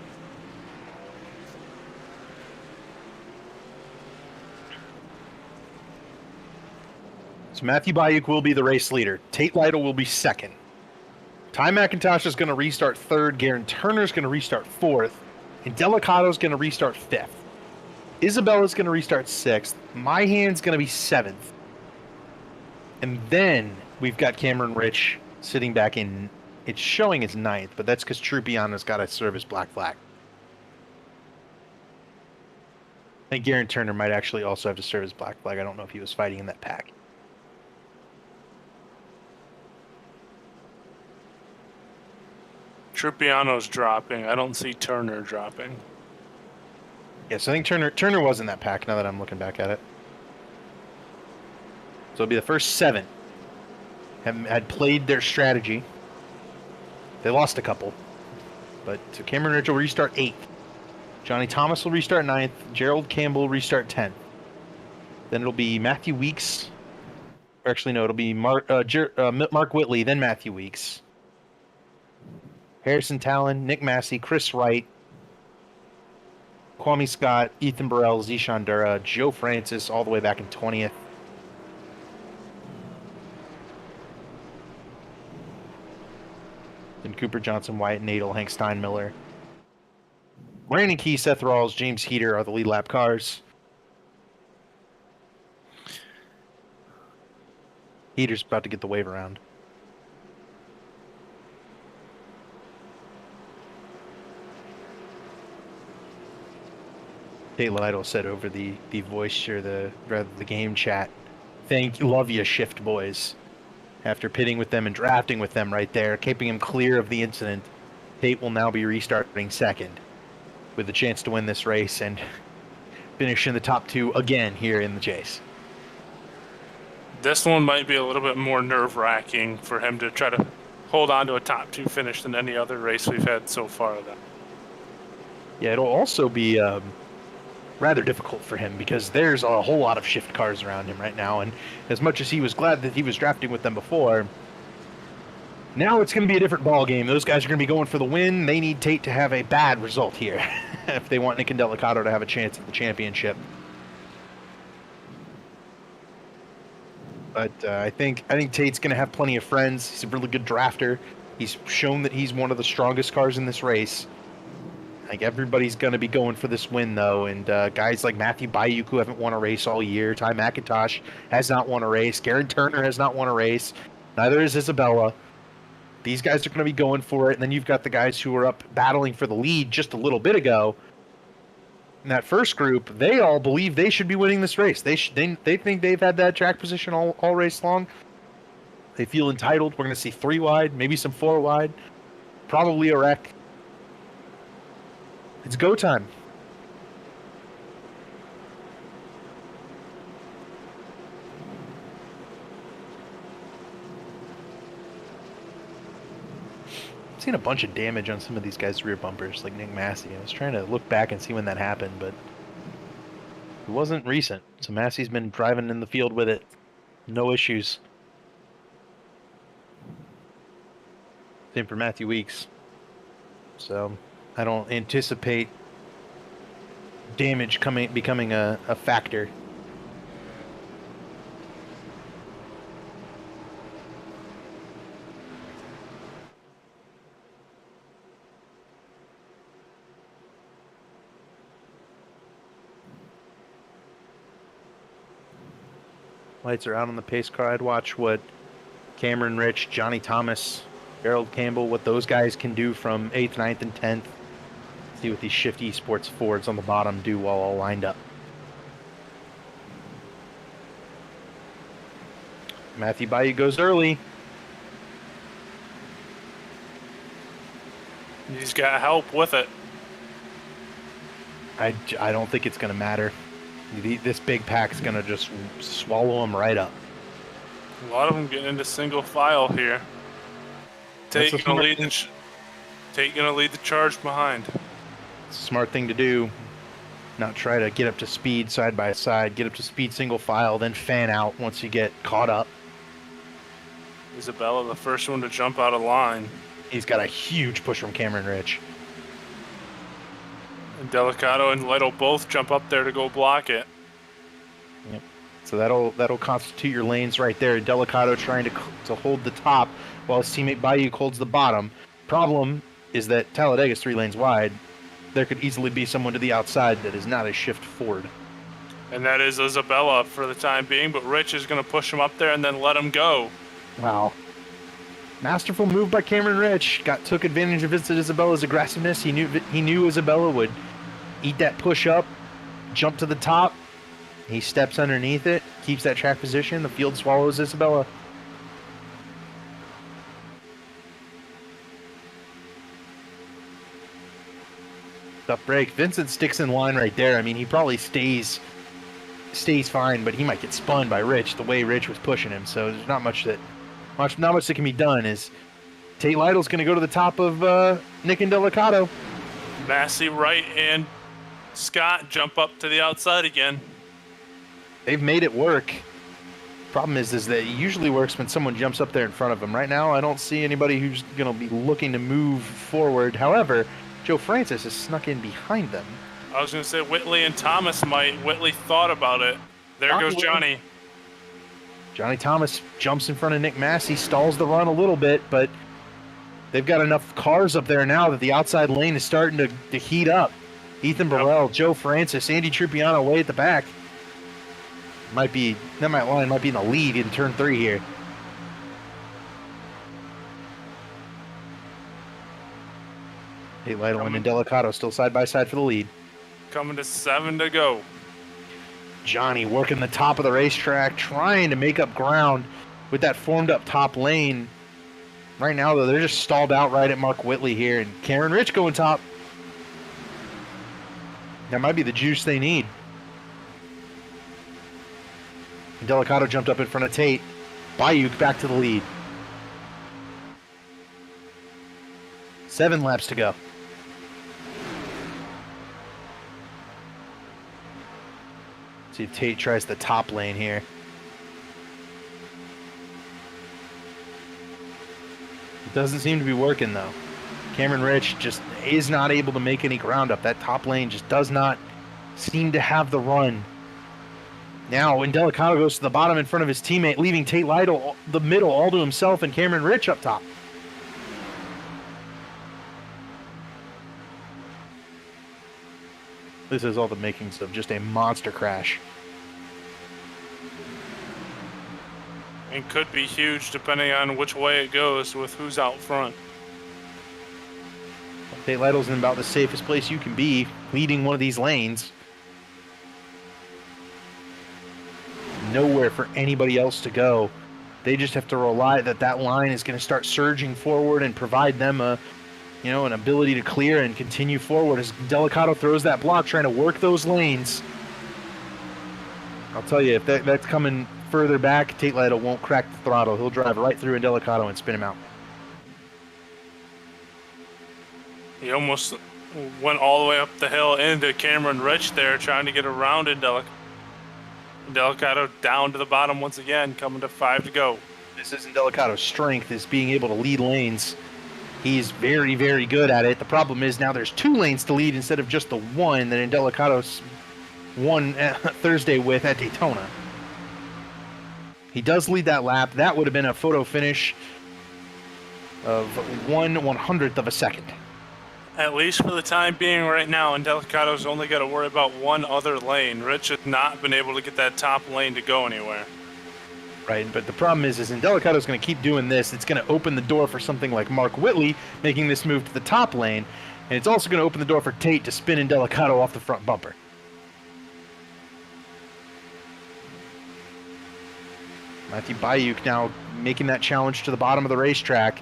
Speaker 2: So Matthew Bayuk will be the race leader. Tate Lytle will be second. Ty McIntosh is going to restart third. Garen Turner is going to restart fourth. And Delicato is going to restart fifth. Isabella's going to restart sixth. Myhan's going to be seventh. And then we've got Cameron Rich sitting back in. It's showing as ninth, but that's because Trupiano's got to serve his black flag. I think Garen Turner might actually also have to serve his black flag. I don't know if he was fighting in that pack.
Speaker 1: Trupiano's dropping. I don't see Turner dropping.
Speaker 2: Yes, I think Turner was in that pack now that I'm looking back at it. So it'll be the first 7 had played their strategy. They lost a couple. But so Cameron Ridge will restart 8th. Johnny Thomas will restart 9th. Gerald Campbell will restart 10th. Then it'll be Matthew Weeks. Or actually, no, it'll be Mark Whitley, then Matthew Weeks. Harrison Talon, Nick Massey, Chris Wright, Kwame Scott, Ethan Burrell, Zishan Dura, Joe Francis, all the way back in 20th. Then Cooper Johnson, Wyatt Nadel, Hank Steinmiller. Brandon Key, Seth Rawls, James Heater are the lead lap cars. Heater's about to get the wave around. Tate Lytle said over the voice or the game chat, love you, Shift boys. After pitting with them and drafting with them right there, keeping him clear of the incident, Tate will now be restarting second with the chance to win this race and finish in the top 2 again here in the chase.
Speaker 1: This one might be a little bit more nerve-wracking for him to try to hold on to a top 2 finish than any other race we've had so far.
Speaker 2: Yeah, it'll also be rather difficult for him because there's a whole lot of Shift cars around him right now, and as much as he was glad that he was drafting with them before, now it's going to be a different ball game. Those guys are going to be going for the win. They need Tate to have a bad result here if they want Nick and Delicato to have a chance at the championship. But I think Tate's going to have plenty of friends. He's a really good drafter. He's shown that he's one of the strongest cars in this race. I think everybody's going to be going for this win, though, and guys like Matthew Bayuk, who haven't won a race all year, Ty McIntosh has not won a race, Garen Turner has not won a race, neither is Isabella. These guys are going to be going for it, and then you've got the guys who were up battling for the lead just a little bit ago. In that first group, they all believe they should be winning this race. They think they've had that track position all race long. They feel entitled. We're going to see 3 wide, maybe some 4 wide, probably a wreck. It's go time. I've seen a bunch of damage on some of these guys' rear bumpers, like Nick Massey. I was trying to look back and see when that happened, but It wasn't recent, so Massey's been driving in the field with it. No issues. Same for Matthew Weeks. So I don't anticipate damage becoming a factor. Lights are out on the pace car. I'd watch what Cameron Rich, Johnny Thomas, Gerald Campbell, what those guys can do from 8th, 9th, and 10th. See what these shifty sports Fords on the bottom do while all lined up. Matthew Bayou goes early.
Speaker 1: He's got help with it.
Speaker 2: I don't think it's going to matter. This big pack's going to just swallow him right up.
Speaker 1: A lot of them getting into single file here. Tate gonna lead the charge behind.
Speaker 2: Smart thing to do. Not try to get up to speed side by side. Get up to speed single file, then fan out once you get caught up.
Speaker 1: Isabella, the first one to jump out of line.
Speaker 2: He's got a huge push from Cameron Rich.
Speaker 1: And Delicato and Lytle both jump up there to go block it.
Speaker 2: Yep. So that'll constitute your lanes right there. Delicato trying to hold the top while his teammate Bayou holds the bottom. Problem is that Talladega's 3 lanes wide. There could easily be someone to the outside that is not a shift forward.
Speaker 1: And that is Isabella for the time being, but Rich is going to push him up there and then let him go.
Speaker 2: Wow. Masterful move by Cameron Rich. Took advantage of Vincent Isabella's aggressiveness. He knew Isabella would eat that push up, jump to the top. He steps underneath it, keeps that track position. The field swallows Isabella. Tough break. Vincent sticks in line right there. I mean, he probably stays fine, but he might get spun by Rich the way Rich was pushing him. So there's not much that can be done. Is Tate Lytle's going to go to the top of Nick and Delicato.
Speaker 1: Massey right and Scott jump up to the outside again.
Speaker 2: They've made it work. Problem is that it usually works when someone jumps up there in front of them. Right now, I don't see anybody who's going to be looking to move forward. However, Joe Francis has snuck in behind them.
Speaker 1: I was going to say Whitley and Thomas might. Whitley thought about it. There goes Johnny.
Speaker 2: Johnny Thomas jumps in front of Nick Massey, stalls the run a little bit, but they've got enough cars up there now that the outside lane is starting to heat up. Ethan Burrell, Joe Francis, Andy Trupiano way at the back. Might be in the lead in turn 3 here. Tate Lytle and Delicato still side by side for the lead.
Speaker 1: Coming to 7 to go.
Speaker 2: Johnny working the top of the racetrack, trying to make up ground with that formed up top lane. Right now, though, they're just stalled out right at Mark Whitley here, and Cameron Rich going top. That might be the juice they need. Delicato jumped up in front of Tate. Bayou back to the lead. 7 laps to go. See if Tate tries the top lane here. It doesn't seem to be working, though. Cameron Rich just is not able to make any ground up. That top lane just does not seem to have the run. Now, when Delicato goes to the bottom in front of his teammate, leaving Tate Lytle the middle all to himself and Cameron Rich up top. This is all the makings of just a monster crash.
Speaker 1: And could be huge depending on which way it goes with who's out front.
Speaker 2: Tate Lytle's in about the safest place you can be, leading one of these lanes. Nowhere for anybody else to go. They just have to rely that line is going to start surging forward and provide them an ability to clear and continue forward as Delicato throws that block, trying to work those lanes. I'll tell you, if that's coming further back, Tate Lytle won't crack the throttle. He'll drive right through Delicato and spin him out.
Speaker 1: He almost went all the way up the hill into Cameron Rich there, trying to get around Delicato down to the bottom once again, coming to 5 to go.
Speaker 2: This isn't Delicato's strength, is being able to lead lanes. He's very, very good at it. The problem is now there's 2 lanes to lead instead of just the one that Delicato's won Thursday with at Daytona. He does lead that lap. That would have been a photo finish of 1/100th of a second.
Speaker 1: At least for the time being right now, and Delicato's only got to worry about one other lane. Rich has not been able to get that top lane to go anywhere.
Speaker 2: Right, but the problem is Delicato's going to keep doing this. It's going to open the door for something like Mark Whitley making this move to the top lane, and it's also going to open the door for Tate to spin Delicato off the front bumper. Matthew Bayuk now making that challenge to the bottom of the racetrack.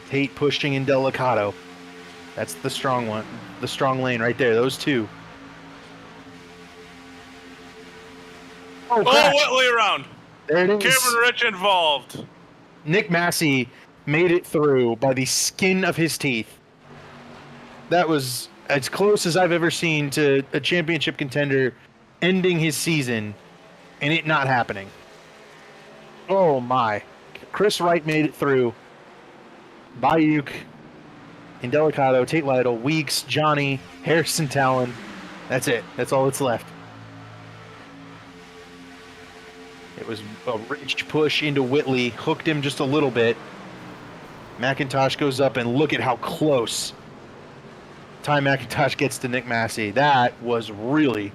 Speaker 2: Tate pushing in Delicato. That's the strong one, the strong lane right there, those two.
Speaker 1: Oh, Whitley around.
Speaker 2: There it is.
Speaker 1: Cameron Rich involved.
Speaker 2: Nick Massey made it through by the skin of his teeth. That was as close as I've ever seen to a championship contender ending his season and it not happening. Oh my. Chris Wright made it through. Bayuk, Delicato, Tate Lytle, Weeks, Johnny, Harrison Talon. That's it. That's all that's left. It was a rich push into Whitley, hooked him just a little bit. McIntosh goes up, and look at how close Ty McIntosh gets to Nick Massey. That was really,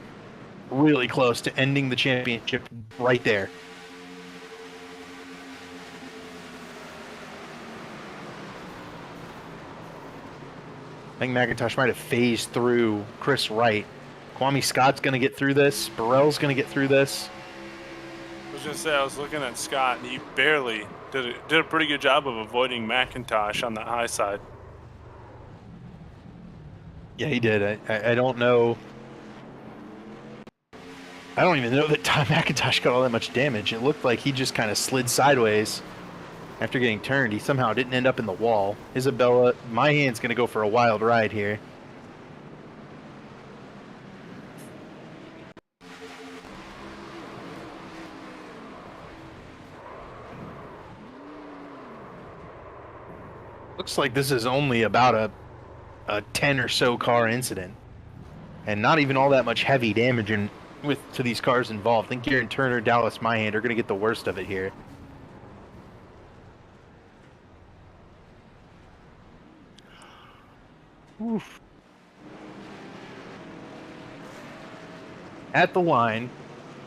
Speaker 2: really close to ending the championship right there. I think McIntosh might have phased through Chris Wright. Kwame Scott's going to get through this. Burrell's going to get through this.
Speaker 1: I was going to say, I was looking at Scott, and he barely did a pretty good job of avoiding McIntosh on the high side.
Speaker 2: Yeah, he did. I don't know. I don't even know that Ty McIntosh got all that much damage. It looked like he just kind of slid sideways after getting turned. He somehow didn't end up in the wall. Isabella, my hand's going to go for a wild ride here. Looks like this is only about a 10 or so car incident, and not even all that much heavy damage to these cars involved. I think Garen Turner, Dallas Myhand are going to get the worst of it here. Oof. At the line,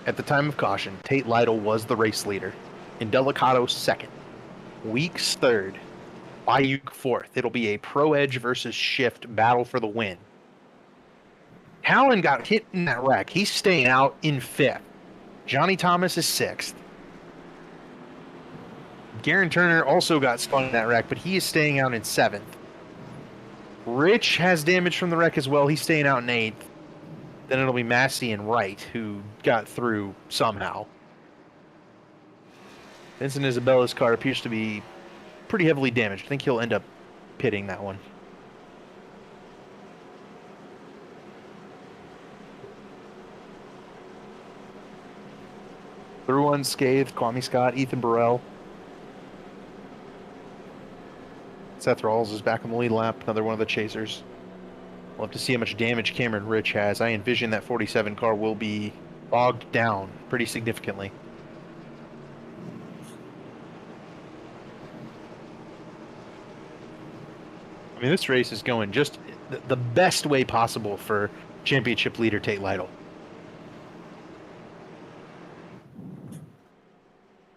Speaker 2: at the time of caution, Tate Lytle was the race leader. Delicato second. Weeks third. Bayuk fourth. It'll be a Pro Edge versus Shift battle for the win. Talon got hit in that wreck. He's staying out in fifth. Johnny Thomas is sixth. Garen Turner also got spun in that wreck, but he is staying out in seventh. Rich has damage from the wreck as well. He's staying out in eighth. Then it'll be Massey and Wright who got through somehow. Vincent Isabella's car appears to be pretty heavily damaged. I think he'll end up pitting that one. Through unscathed, Kwame Scott, Ethan Burrell. Seth Rawls is back on the lead lap, another one of the chasers. We'll have to see how much damage Cameron Rich has. I envision that 47 car will be bogged down pretty significantly. I mean, this race is going just the best way possible for championship leader Tate Lytle.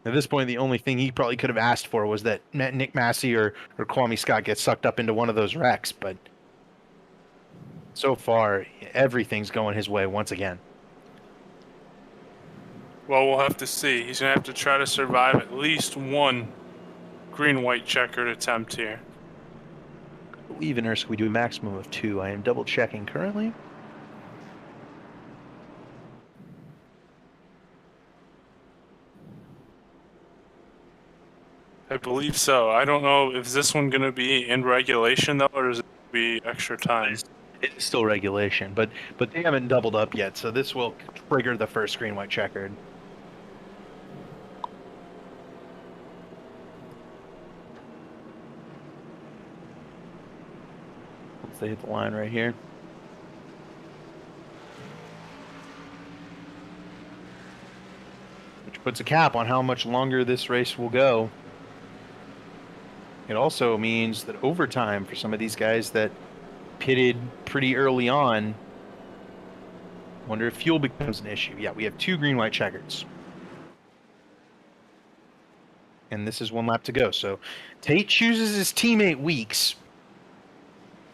Speaker 2: At this point, the only thing he probably could have asked for was that Nick Massey or Kwame Scott get sucked up into one of those wrecks, but so far, everything's going his way once again.
Speaker 1: Well, we'll have to see. He's going to have to try to survive at least one green-white checkered attempt here.
Speaker 2: I believe in ERSCA we do a maximum of 2. I am double checking currently.
Speaker 1: I believe so. I don't know if this one going to be in regulation though, or is it be extra time?
Speaker 2: It's still regulation, but they haven't doubled up yet, so this will trigger the first green white checkered. Once they hit the line right here. Which puts a cap on how much longer this race will go. It also means that overtime for some of these guys that pitted pretty early on. Wonder if fuel becomes an issue. Yeah, we have 2 green white checkers. And this is 1 lap to go. So Tate chooses his teammate Weeks.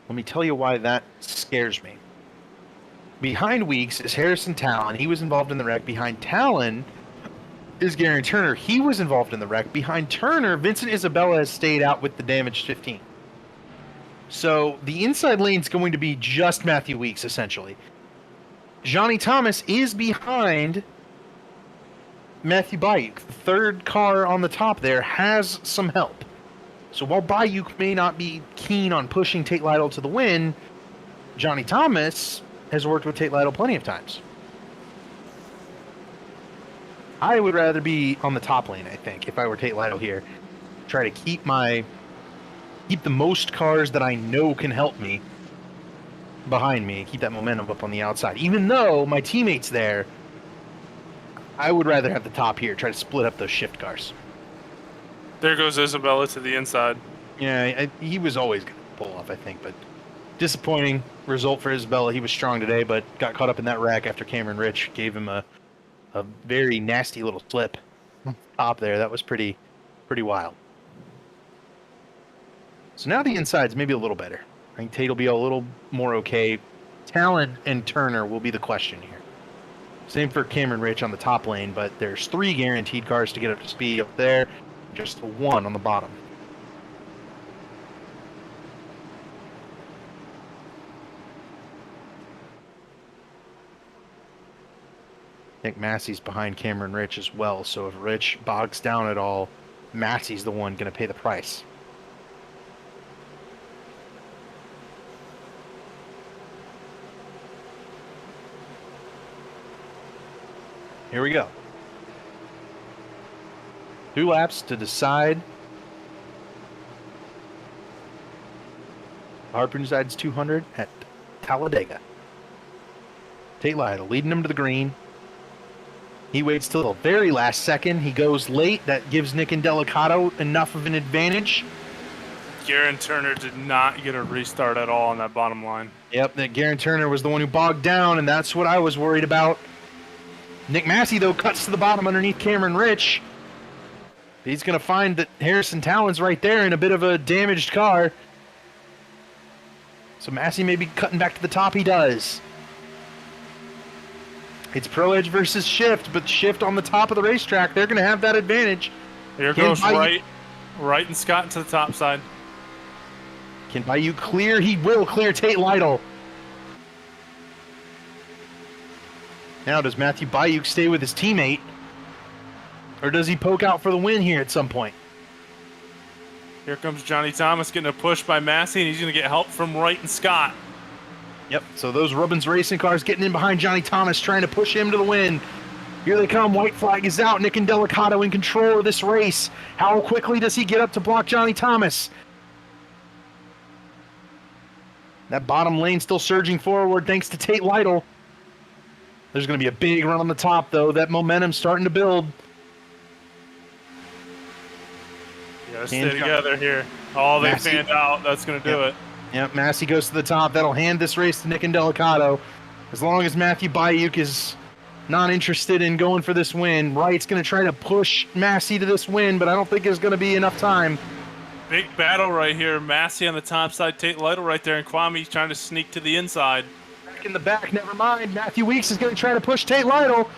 Speaker 2: Let me tell you why that scares me. Behind Weeks is Harrison Talon. He was involved in the wreck. Behind Talon is Garen Turner. He was involved in the wreck. Behind Turner, Vincent Isabella has stayed out with the damaged 15. So the inside lane is going to be just Matthew Weeks, essentially. Johnny Thomas is behind Matthew Bayuk. The third car on the top there has some help. So while Bayuk may not be keen on pushing Tate Lytle to the win, Johnny Thomas has worked with Tate Lytle plenty of times. I would rather be on the top lane, I think, if I were Tate Lytle here. Try to keep the most cars that I know can help me behind me, keep that momentum up on the outside. Even though my teammate's there, I would rather have the top here, try to split up those shift cars.
Speaker 1: There goes Isabella to the inside.
Speaker 2: Yeah, he was always going to pull off, I think, but disappointing result for Isabella. He was strong today, but got caught up in that wreck after Cameron Rich gave him a very nasty little slip top there. That was pretty wild. So now the inside's maybe a little better. I think Tate will be a little more okay. Talon and Turner will be the question here. Same for Cameron Rich on the top lane, but there's 3 guaranteed cars to get up to speed up there, just 1 on the bottom. I think Massey's behind Cameron Rich as well, so if Rich bogs down at all, Massey's the one going to pay the price. Here we go. 2 laps to decide. Harpoon decides 200 at Talladega. Tate Lytle leading him to the green. He waits till the very last second. He goes late. That gives Nick and Delicato enough of an advantage.
Speaker 1: Garen Turner did not get a restart at all on that bottom line.
Speaker 2: Yep, that Garen Turner was the one who bogged down, and that's what I was worried about. Nick Massey, though, cuts to the bottom underneath Cameron Rich. He's going to find that Harrison Talon's right there in a bit of a damaged car. So Massey may be cutting back to the top. He does. It's Pro Edge versus Shift, but Shift on the top of the racetrack, they're going to have that advantage.
Speaker 1: Here goes Wright and Scott to the top side.
Speaker 2: Can Bayou clear? He will clear Tate Lytle. Now, does Matthew Bayuk stay with his teammate? Or does he poke out for the win here at some point?
Speaker 1: Here comes Johnny Thomas getting a push by Massey, and he's going to get help from Wright and Scott.
Speaker 2: Yep, so those Rubbins racing cars getting in behind Johnny Thomas, trying to push him to the win. Here they come. White flag is out. Nick and Delicato in control of this race. How quickly does he get up to block Johnny Thomas? That bottom lane still surging forward thanks to Tate Lytle. There's going to be a big run on the top, though. That momentum's starting to build.
Speaker 1: You gotta stay together here. Oh, they fanned out. That's going to do it.
Speaker 2: Yep, Massey goes to the top. That'll hand this race to Nick and Delicato. As long as Matthew Bayuk is not interested in going for this win, Wright's going to try to push Massey to this win, but I don't think there's going to be enough time.
Speaker 1: Big battle right here. Massey on the top side, Tate Lytle right there, and Kwame trying to sneak to the inside.
Speaker 2: Back in the back, never mind. Matthew Weeks is going to try to push Tate Lytle.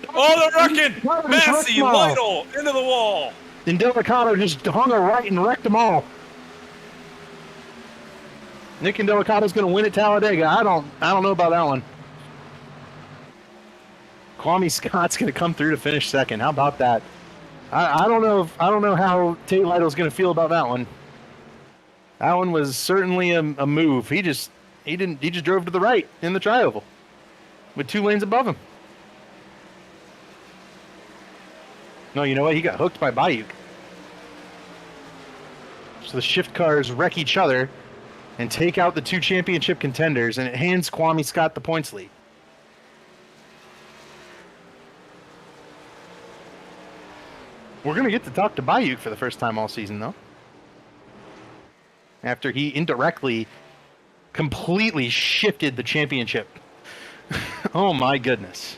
Speaker 1: Oh, they're wrecking! Massey, Lytle, into the wall.
Speaker 2: And Delicato just hung a right and wrecked them all. Nick and Delicato's going to win at Talladega. I don't know about that one. Kwame Scott's going to come through to finish second. How about that? I don't know. I don't know how Tate Lytle's going to feel about that one. That one was certainly a move. He just drove to the right in the tri-oval with 2 lanes above him. No, you know what? He got hooked by Bayuk. So the shift cars wreck each other and take out the 2 championship contenders, and it hands Kwame Scott the points lead. We're going to get to talk to Bayuk for the first time all season, though. After he indirectly completely shifted the championship. Oh my goodness.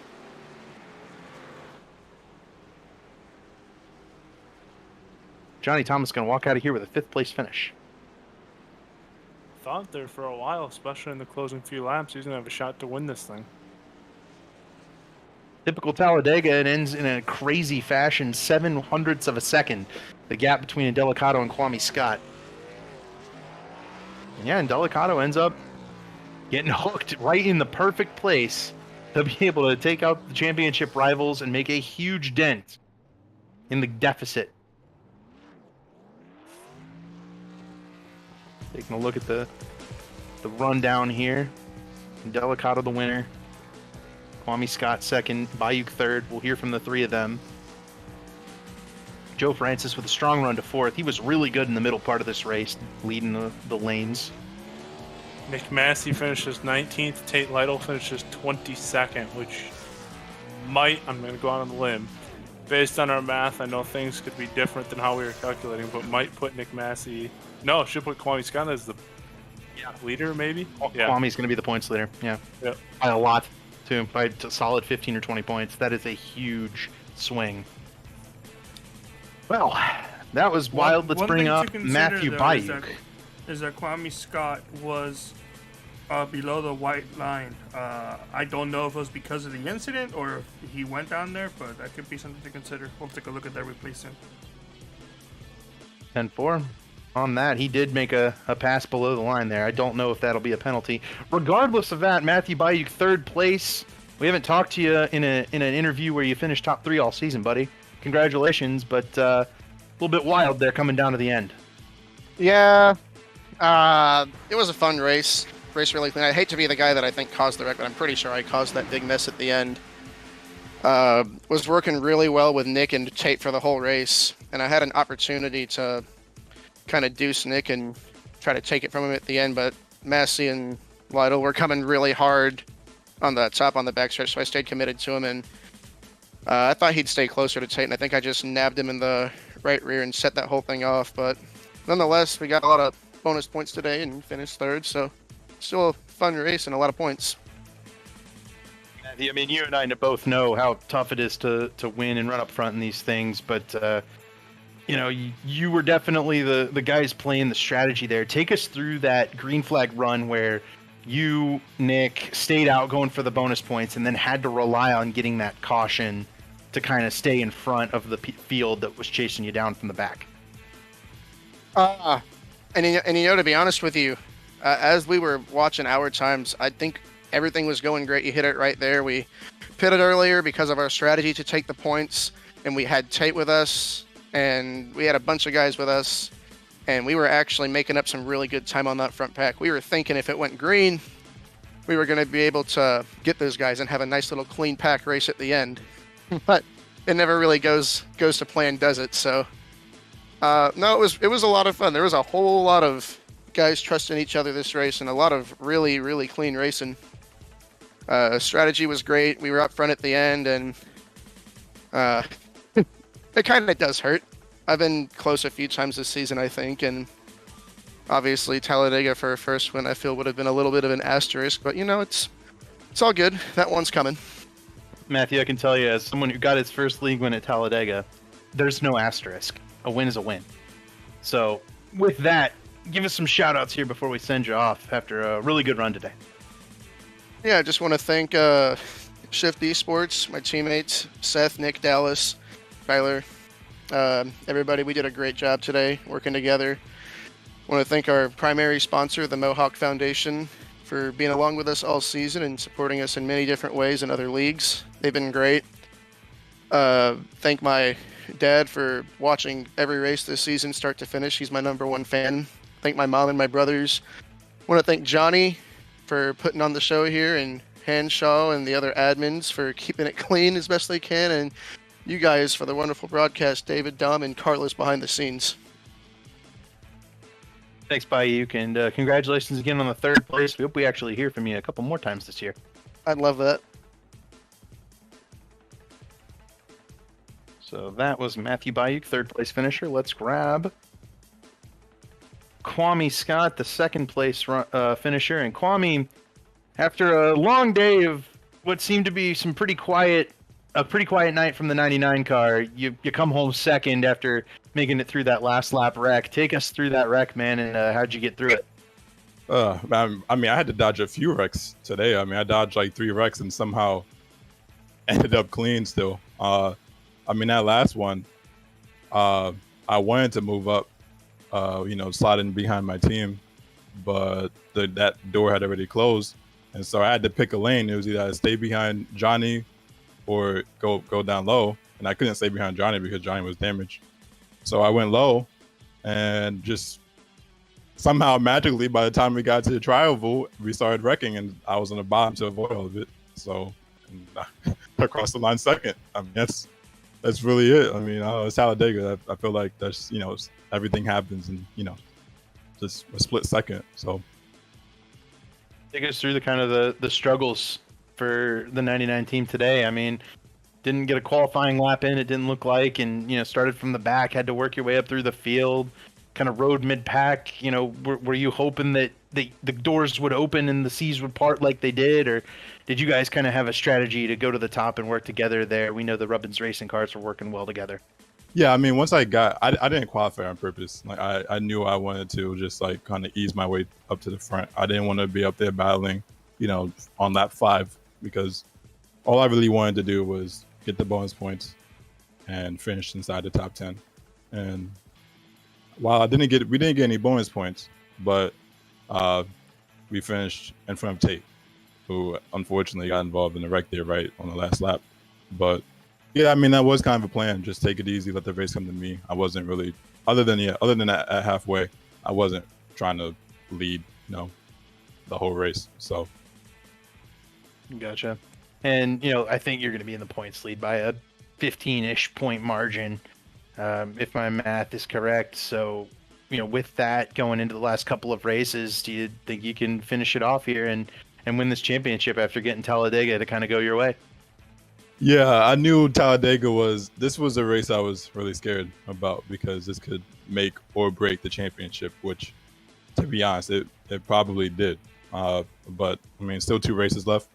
Speaker 2: Johnny Thomas going to walk out of here with a 5th place finish.
Speaker 1: Thought there for a while, especially in the closing few laps, he's going to have a shot to win this thing.
Speaker 2: Typical Talladega, it ends in a crazy fashion, 0.07 of a second. The gap between Indelicato and Kwame Scott. And yeah, Indelicato ends up getting hooked right in the perfect place to be able to take out the championship rivals and make a huge dent in the deficit. Taking a look at the rundown here. Indelicato the winner. Kwame Scott second, Bayuk third. We'll hear from the 3 of them. Joe Francis with a strong run to 4th. He was really good in the middle part of this race, leading the lanes.
Speaker 1: Nick Massey finishes 19th. Tate Lytle finishes 22nd, which might, I'm going to go out on the limb. Based on our math, I know things could be different than how we were calculating, but might put Nick Massey... No, should put Kwame Scott as the leader, maybe? Yeah.
Speaker 2: Kwame's going to be the points leader, yeah.
Speaker 1: Yep.
Speaker 2: By a lot, too. By a solid 15 or 20 points. That is a huge swing. Well, that was wild. Let's bring up Matthew Bayuk.
Speaker 3: Is that Kwame Scott was below the white line. I don't know if it was because of the incident or if he went down there, but that could be something to consider. We'll take a look at that replay soon.
Speaker 2: 10-4. On that, he did make a pass below the line there. I don't know if that'll be a penalty. Regardless of that, Matthew Bayuk, 3rd place. We haven't talked to you in an interview where you finished top 3 all season, buddy. Congratulations, but a little bit wild there coming down to the end.
Speaker 5: Yeah, it was a fun race. Race really clean. I hate to be the guy that I think caused the wreck, but I'm pretty sure I caused that big mess at the end. Was working really well with Nick and Tate for the whole race, and I had an opportunity to kind of deuce Nick and try to take it from him at the end, but Massey and Lytle were coming really hard on the top on the backstretch, so I stayed committed to him, and I thought he'd stay closer to Tate, and I think I just nabbed him in the right rear and set that whole thing off, but nonetheless, we got a lot of bonus points today and finished 3rd, so still a fun race and a lot of points.
Speaker 2: I mean, you and I both know how tough it is to win and run up front in these things, but you know, you were definitely the guys playing the strategy there. Take us through that green flag run where you, Nick, stayed out going for the bonus points and then had to rely on getting that caution to kind of stay in front of the field that was chasing you down from the back.
Speaker 5: And you know, to be honest with you, as we were watching our times, I think everything was going great. You hit it right there. We pitted earlier because of our strategy to take the points, and we had Tate with us, and we had a bunch of guys with us, and we were actually making up some really good time on that front pack. We were thinking if it went green, we were going to be able to get those guys and have a nice little clean pack race at the end. But it never really goes to plan, does it? So no, it was a lot of fun. There was a whole lot of guys trusting each other this race and a lot of really, really clean racing. Strategy was great. We were up front at the end, and it kind of does hurt. I've been close a few times this season, I think, and obviously Talladega for a first win I feel would have been a little bit of an asterisk, but you know, it's all good. That one's coming.
Speaker 2: Matthew, I can tell you, as someone who got his first league win at Talladega, there's no asterisk. A win is a win. So with that, give us some shout outs here before we send you off after a really good run today.
Speaker 5: Yeah, I just want to thank Shift Esports, my teammates, Seth, Nick, Dallas, Tyler, everybody. We did a great job today working together. I want to thank our primary sponsor, the Mohawk Foundation, for being along with us all season and supporting us in many different ways in other leagues. They've been great. Thank my dad for watching every race this season, start to finish. He's my number one fan. Thank my mom and my brothers. Want to thank Johnny for putting on the show here, and Hanshaw and the other admins for keeping it clean as best they can, and you guys for the wonderful broadcast, David, Dom, and Carlos behind the scenes.
Speaker 2: Thanks, Bayuk, and congratulations again on the 3rd place. We hope we actually hear from you a couple more times this year.
Speaker 5: I'd love that.
Speaker 2: So that was Matthew Bayuk, 3rd place finisher. Let's grab Kwame Scott, the 2nd place finisher. And Kwame, after a long day of what seemed to be a pretty quiet night from the 99 car, you come home 2nd after making it through that last lap wreck. Take us through that wreck, man, and how'd you get through it?
Speaker 6: I mean, I had to dodge a few wrecks today. I mean, I dodged like 3 wrecks and somehow ended up clean still. I mean, that last one, I wanted to move up, sliding behind my team, but that door had already closed. And so I had to pick a lane. It was either stay behind Johnny or go down low. And I couldn't stay behind Johnny because Johnny was damaged. So I went low, and just somehow magically by the time we got to the tri-oval, we started wrecking, and I was on the bottom to avoid all of it. So across the line 2nd. I mean, that's really it. I mean, it's Talladega. I feel like that's, everything happens in, just a split second. So
Speaker 2: take us through the kind of the struggles for the 99 team today. I mean, didn't get a qualifying lap in, it didn't look like, and started from the back, had to work your way up through the field, kind of rode mid-pack. Were you hoping that the doors would open and the seas would part like they did, or did you guys kind of have a strategy to go to the top and work together there? We know the Rubbins racing cars were working well together.
Speaker 6: Yeah, I mean, once I didn't qualify on purpose. Like I knew I wanted to just like kind of ease my way up to the front. I didn't want to be up there battling, on lap 5, because all I really wanted to do was get the bonus points and finish inside the top 10. And while we didn't get any bonus points, but we finished in front of Tate, who unfortunately got involved in the wreck there right on the last lap. But yeah, I mean, that was kind of a plan. Just take it easy, let the race come to me. I wasn't really, other than that at halfway, I wasn't trying to lead, the whole race. So.
Speaker 2: Gotcha. And, I think you're going to be in the points lead by a 15-ish point margin, if my math is correct. So, with that going into the last couple of races, do you think you can finish it off here and win this championship after getting Talladega to kind of go your way?
Speaker 6: Yeah, I knew Talladega was a race I was really scared about, because this could make or break the championship, which, to be honest, it probably did. But, I mean, still 2 races left.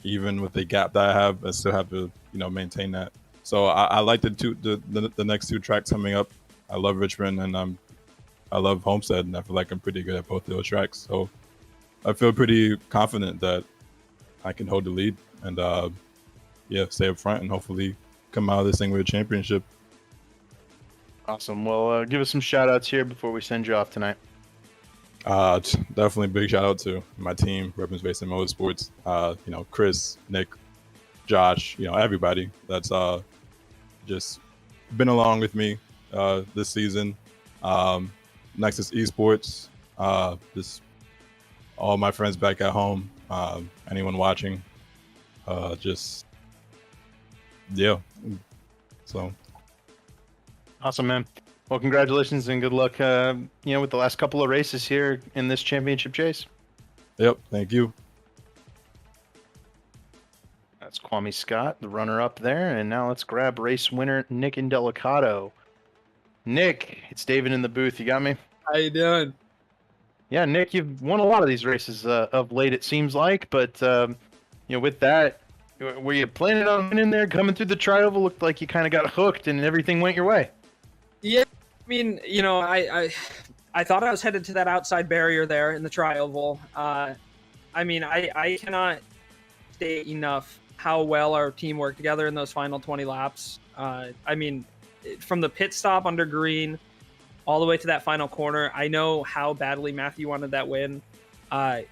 Speaker 6: Even with the gap that I have, I still have to, maintain that. So I like the next 2 tracks coming up. I love Richmond, and I love Homestead, and I feel like I'm pretty good at both of those tracks. So I feel pretty confident that I can hold the lead and stay up front and hopefully come out of this thing with a championship.
Speaker 2: Awesome. Well, give us some shout outs here before we send you off tonight.
Speaker 6: Definitely big shout out to my team, Weapons Racing Motorsports. Chris, Nick, Josh, everybody that's just been along with me this season. Nexus Esports, just all my friends back at home, anyone watching, so
Speaker 2: awesome, man. Well, congratulations and good luck, with the last couple of races here in this championship chase.
Speaker 6: Yep, thank you.
Speaker 2: That's Kwame Scott, the runner-up there, and now let's grab race winner Nick Indelicato. Nick, it's David in the booth. You got me?
Speaker 7: How you doing?
Speaker 2: Yeah, Nick, you've won a lot of these races of late, it seems like, but with that, were you planning on winning there, coming through the tri-oval? Looked like you kind of got hooked and everything went your way.
Speaker 7: Yeah, I mean, I thought I was headed to that outside barrier there in the tri-oval. I cannot state enough how well our team worked together in those final 20 laps. From the pit stop under green all the way to that final corner, I know how badly Matthew wanted that win.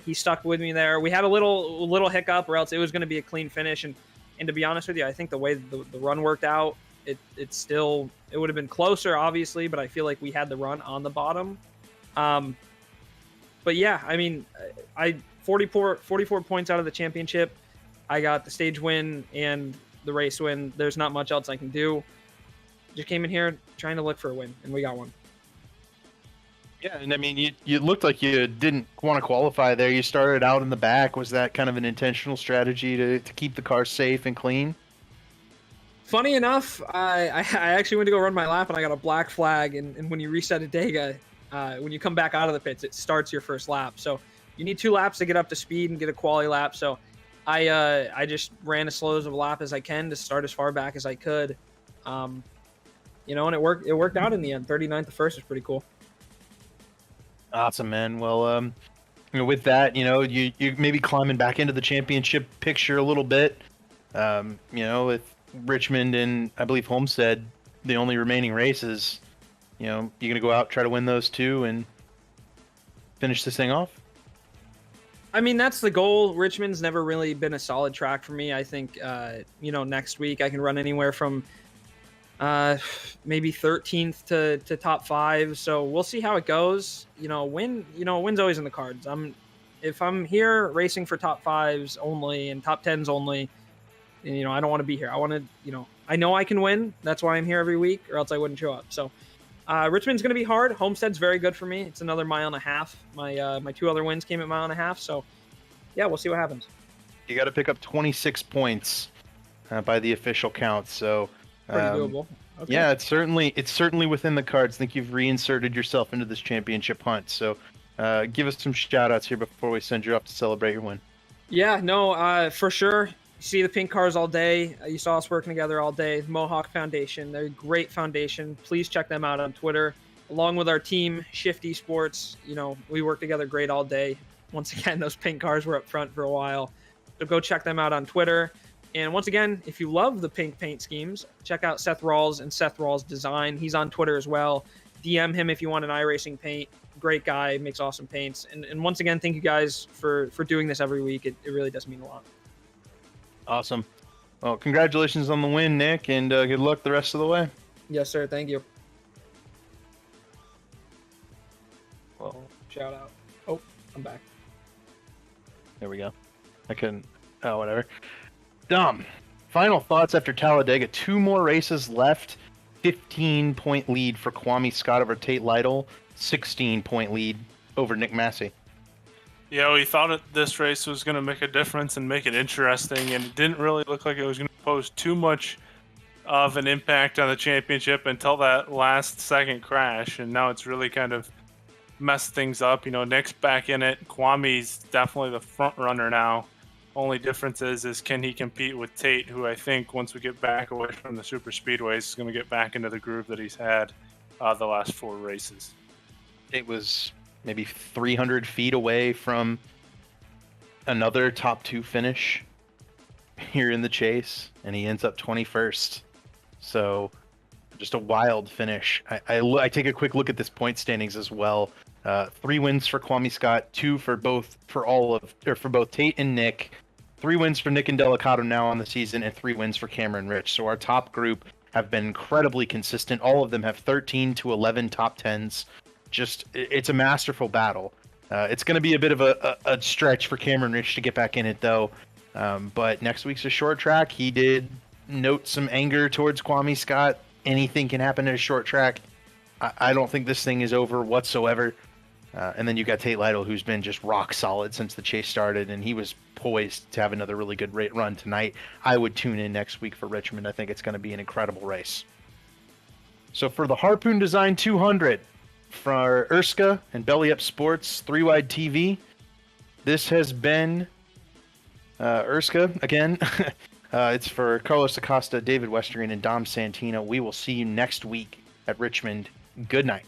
Speaker 7: He stuck with me there. We had a little hiccup, or else it was going to be a clean finish. And to be honest with you, I think the way the run worked out, It still, it would have been closer, obviously, but I feel like we had the run on the bottom. But yeah, I mean, I 44 points out of the championship. I got the stage win and the race win. There's not much else I can do. Just came in here trying to look for a win, and we got one.
Speaker 2: Yeah, and I mean, you looked like you didn't want to qualify there. You started out in the back. Was that kind of an intentional strategy to keep the car safe and clean?
Speaker 7: Funny enough, I actually went to go run my lap, and I got a black flag. And when you reset Talladega, when you come back out of the pits, it starts your first lap. So you need 2 laps to get up to speed and get a quality lap. So I just ran as slow as a lap as I can to start as far back as I could. And it worked. It worked out in the end. 39th to first was pretty cool.
Speaker 2: Awesome, man. Well, with that, you maybe climbing back into the championship picture a little bit. With Richmond and I believe Homestead, the only remaining races, you're gonna go out, try to win those 2 and finish this thing off.
Speaker 7: I mean, that's the goal. Richmond's never really been a solid track for me. I think, next week I can run anywhere from maybe 13th to top 5. So we'll see how it goes. Win's always in the cards. If I'm here racing for top 5s only and top 10s only, I don't want to be here. I want to, I know I can win. That's why I'm here every week, or else I wouldn't show up. So Richmond's going to be hard. Homestead's very good for me. It's another 1.5 miles. My 2 other wins came at 1.5 miles. So yeah, we'll see what happens.
Speaker 2: You got to pick up 26 points by the official count. So
Speaker 7: pretty doable. Okay.
Speaker 2: Yeah, it's certainly within the cards. I think you've reinserted yourself into this championship hunt. So give us some shout outs here before we send you off to celebrate your win.
Speaker 7: Yeah, no, for sure. You see the pink cars all day. You saw us working together all day. Mohawk Foundation, they're a great foundation. Please check them out on Twitter. Along with our team, Shifty Sports, we work together great all day. Once again, those pink cars were up front for a while. So go check them out on Twitter. And once again, if you love the pink paint schemes, check out Seth Rawls and Seth Rawls Design. He's on Twitter as well. DM him if you want an iRacing paint. Great guy, makes awesome paints. And once again, thank you guys for doing this every week. It really does mean a lot.
Speaker 2: Awesome. Well, congratulations on the win, Nick, and good luck the rest of the way.
Speaker 7: Yes, sir. Thank you.
Speaker 2: Well,
Speaker 7: shout out. Oh, I'm back.
Speaker 2: There we go. Whatever. Dom, final thoughts after Talladega. 2 more races left. 15-point lead for Kwame Scott over Tate Lytle. 16-point lead over Nick Massey.
Speaker 1: Yeah, we thought this race was going to make a difference and make it interesting, and it didn't really look like it was going to pose too much of an impact on the championship until that last second crash, and now it's really kind of messed things up. Nick's back in it. Kwame's definitely the front runner now. Only difference is can he compete with Tate, who I think once we get back away from the super speedways is going to get back into the groove that he's had the last 4 races.
Speaker 2: It was maybe 300 feet away from another top 2 finish here in the chase, and he ends up 21st. So just a wild finish. I take a quick look at this point standings as well. 3 wins for Kwame Scott, 2 for both Tate and Nick. 3 wins for Nick and Delicato now on the season, and 3 wins for Cameron Rich. So our top group have been incredibly consistent. All of them have 13 to 11 top 10s. It's a masterful battle. It's going to be a bit of a stretch for Cameron Rich to get back in it, though. But next week's a short track. He did note some anger towards Kwame Scott. Anything can happen at a short track. I don't think this thing is over whatsoever. And then you got Tate Lytle, who's been just rock solid since the chase started, and he was poised to have another really good run tonight. I would tune in next week for Richmond. I think it's going to be an incredible race. So for the Harpoon Design 200, for ERSCA and Belly Up Sports 3-Wide TV, this has been ERSCA again. It's for Carlos Acosta, David Westergren, and Dom Santino. We will see you next week at Richmond. Good night.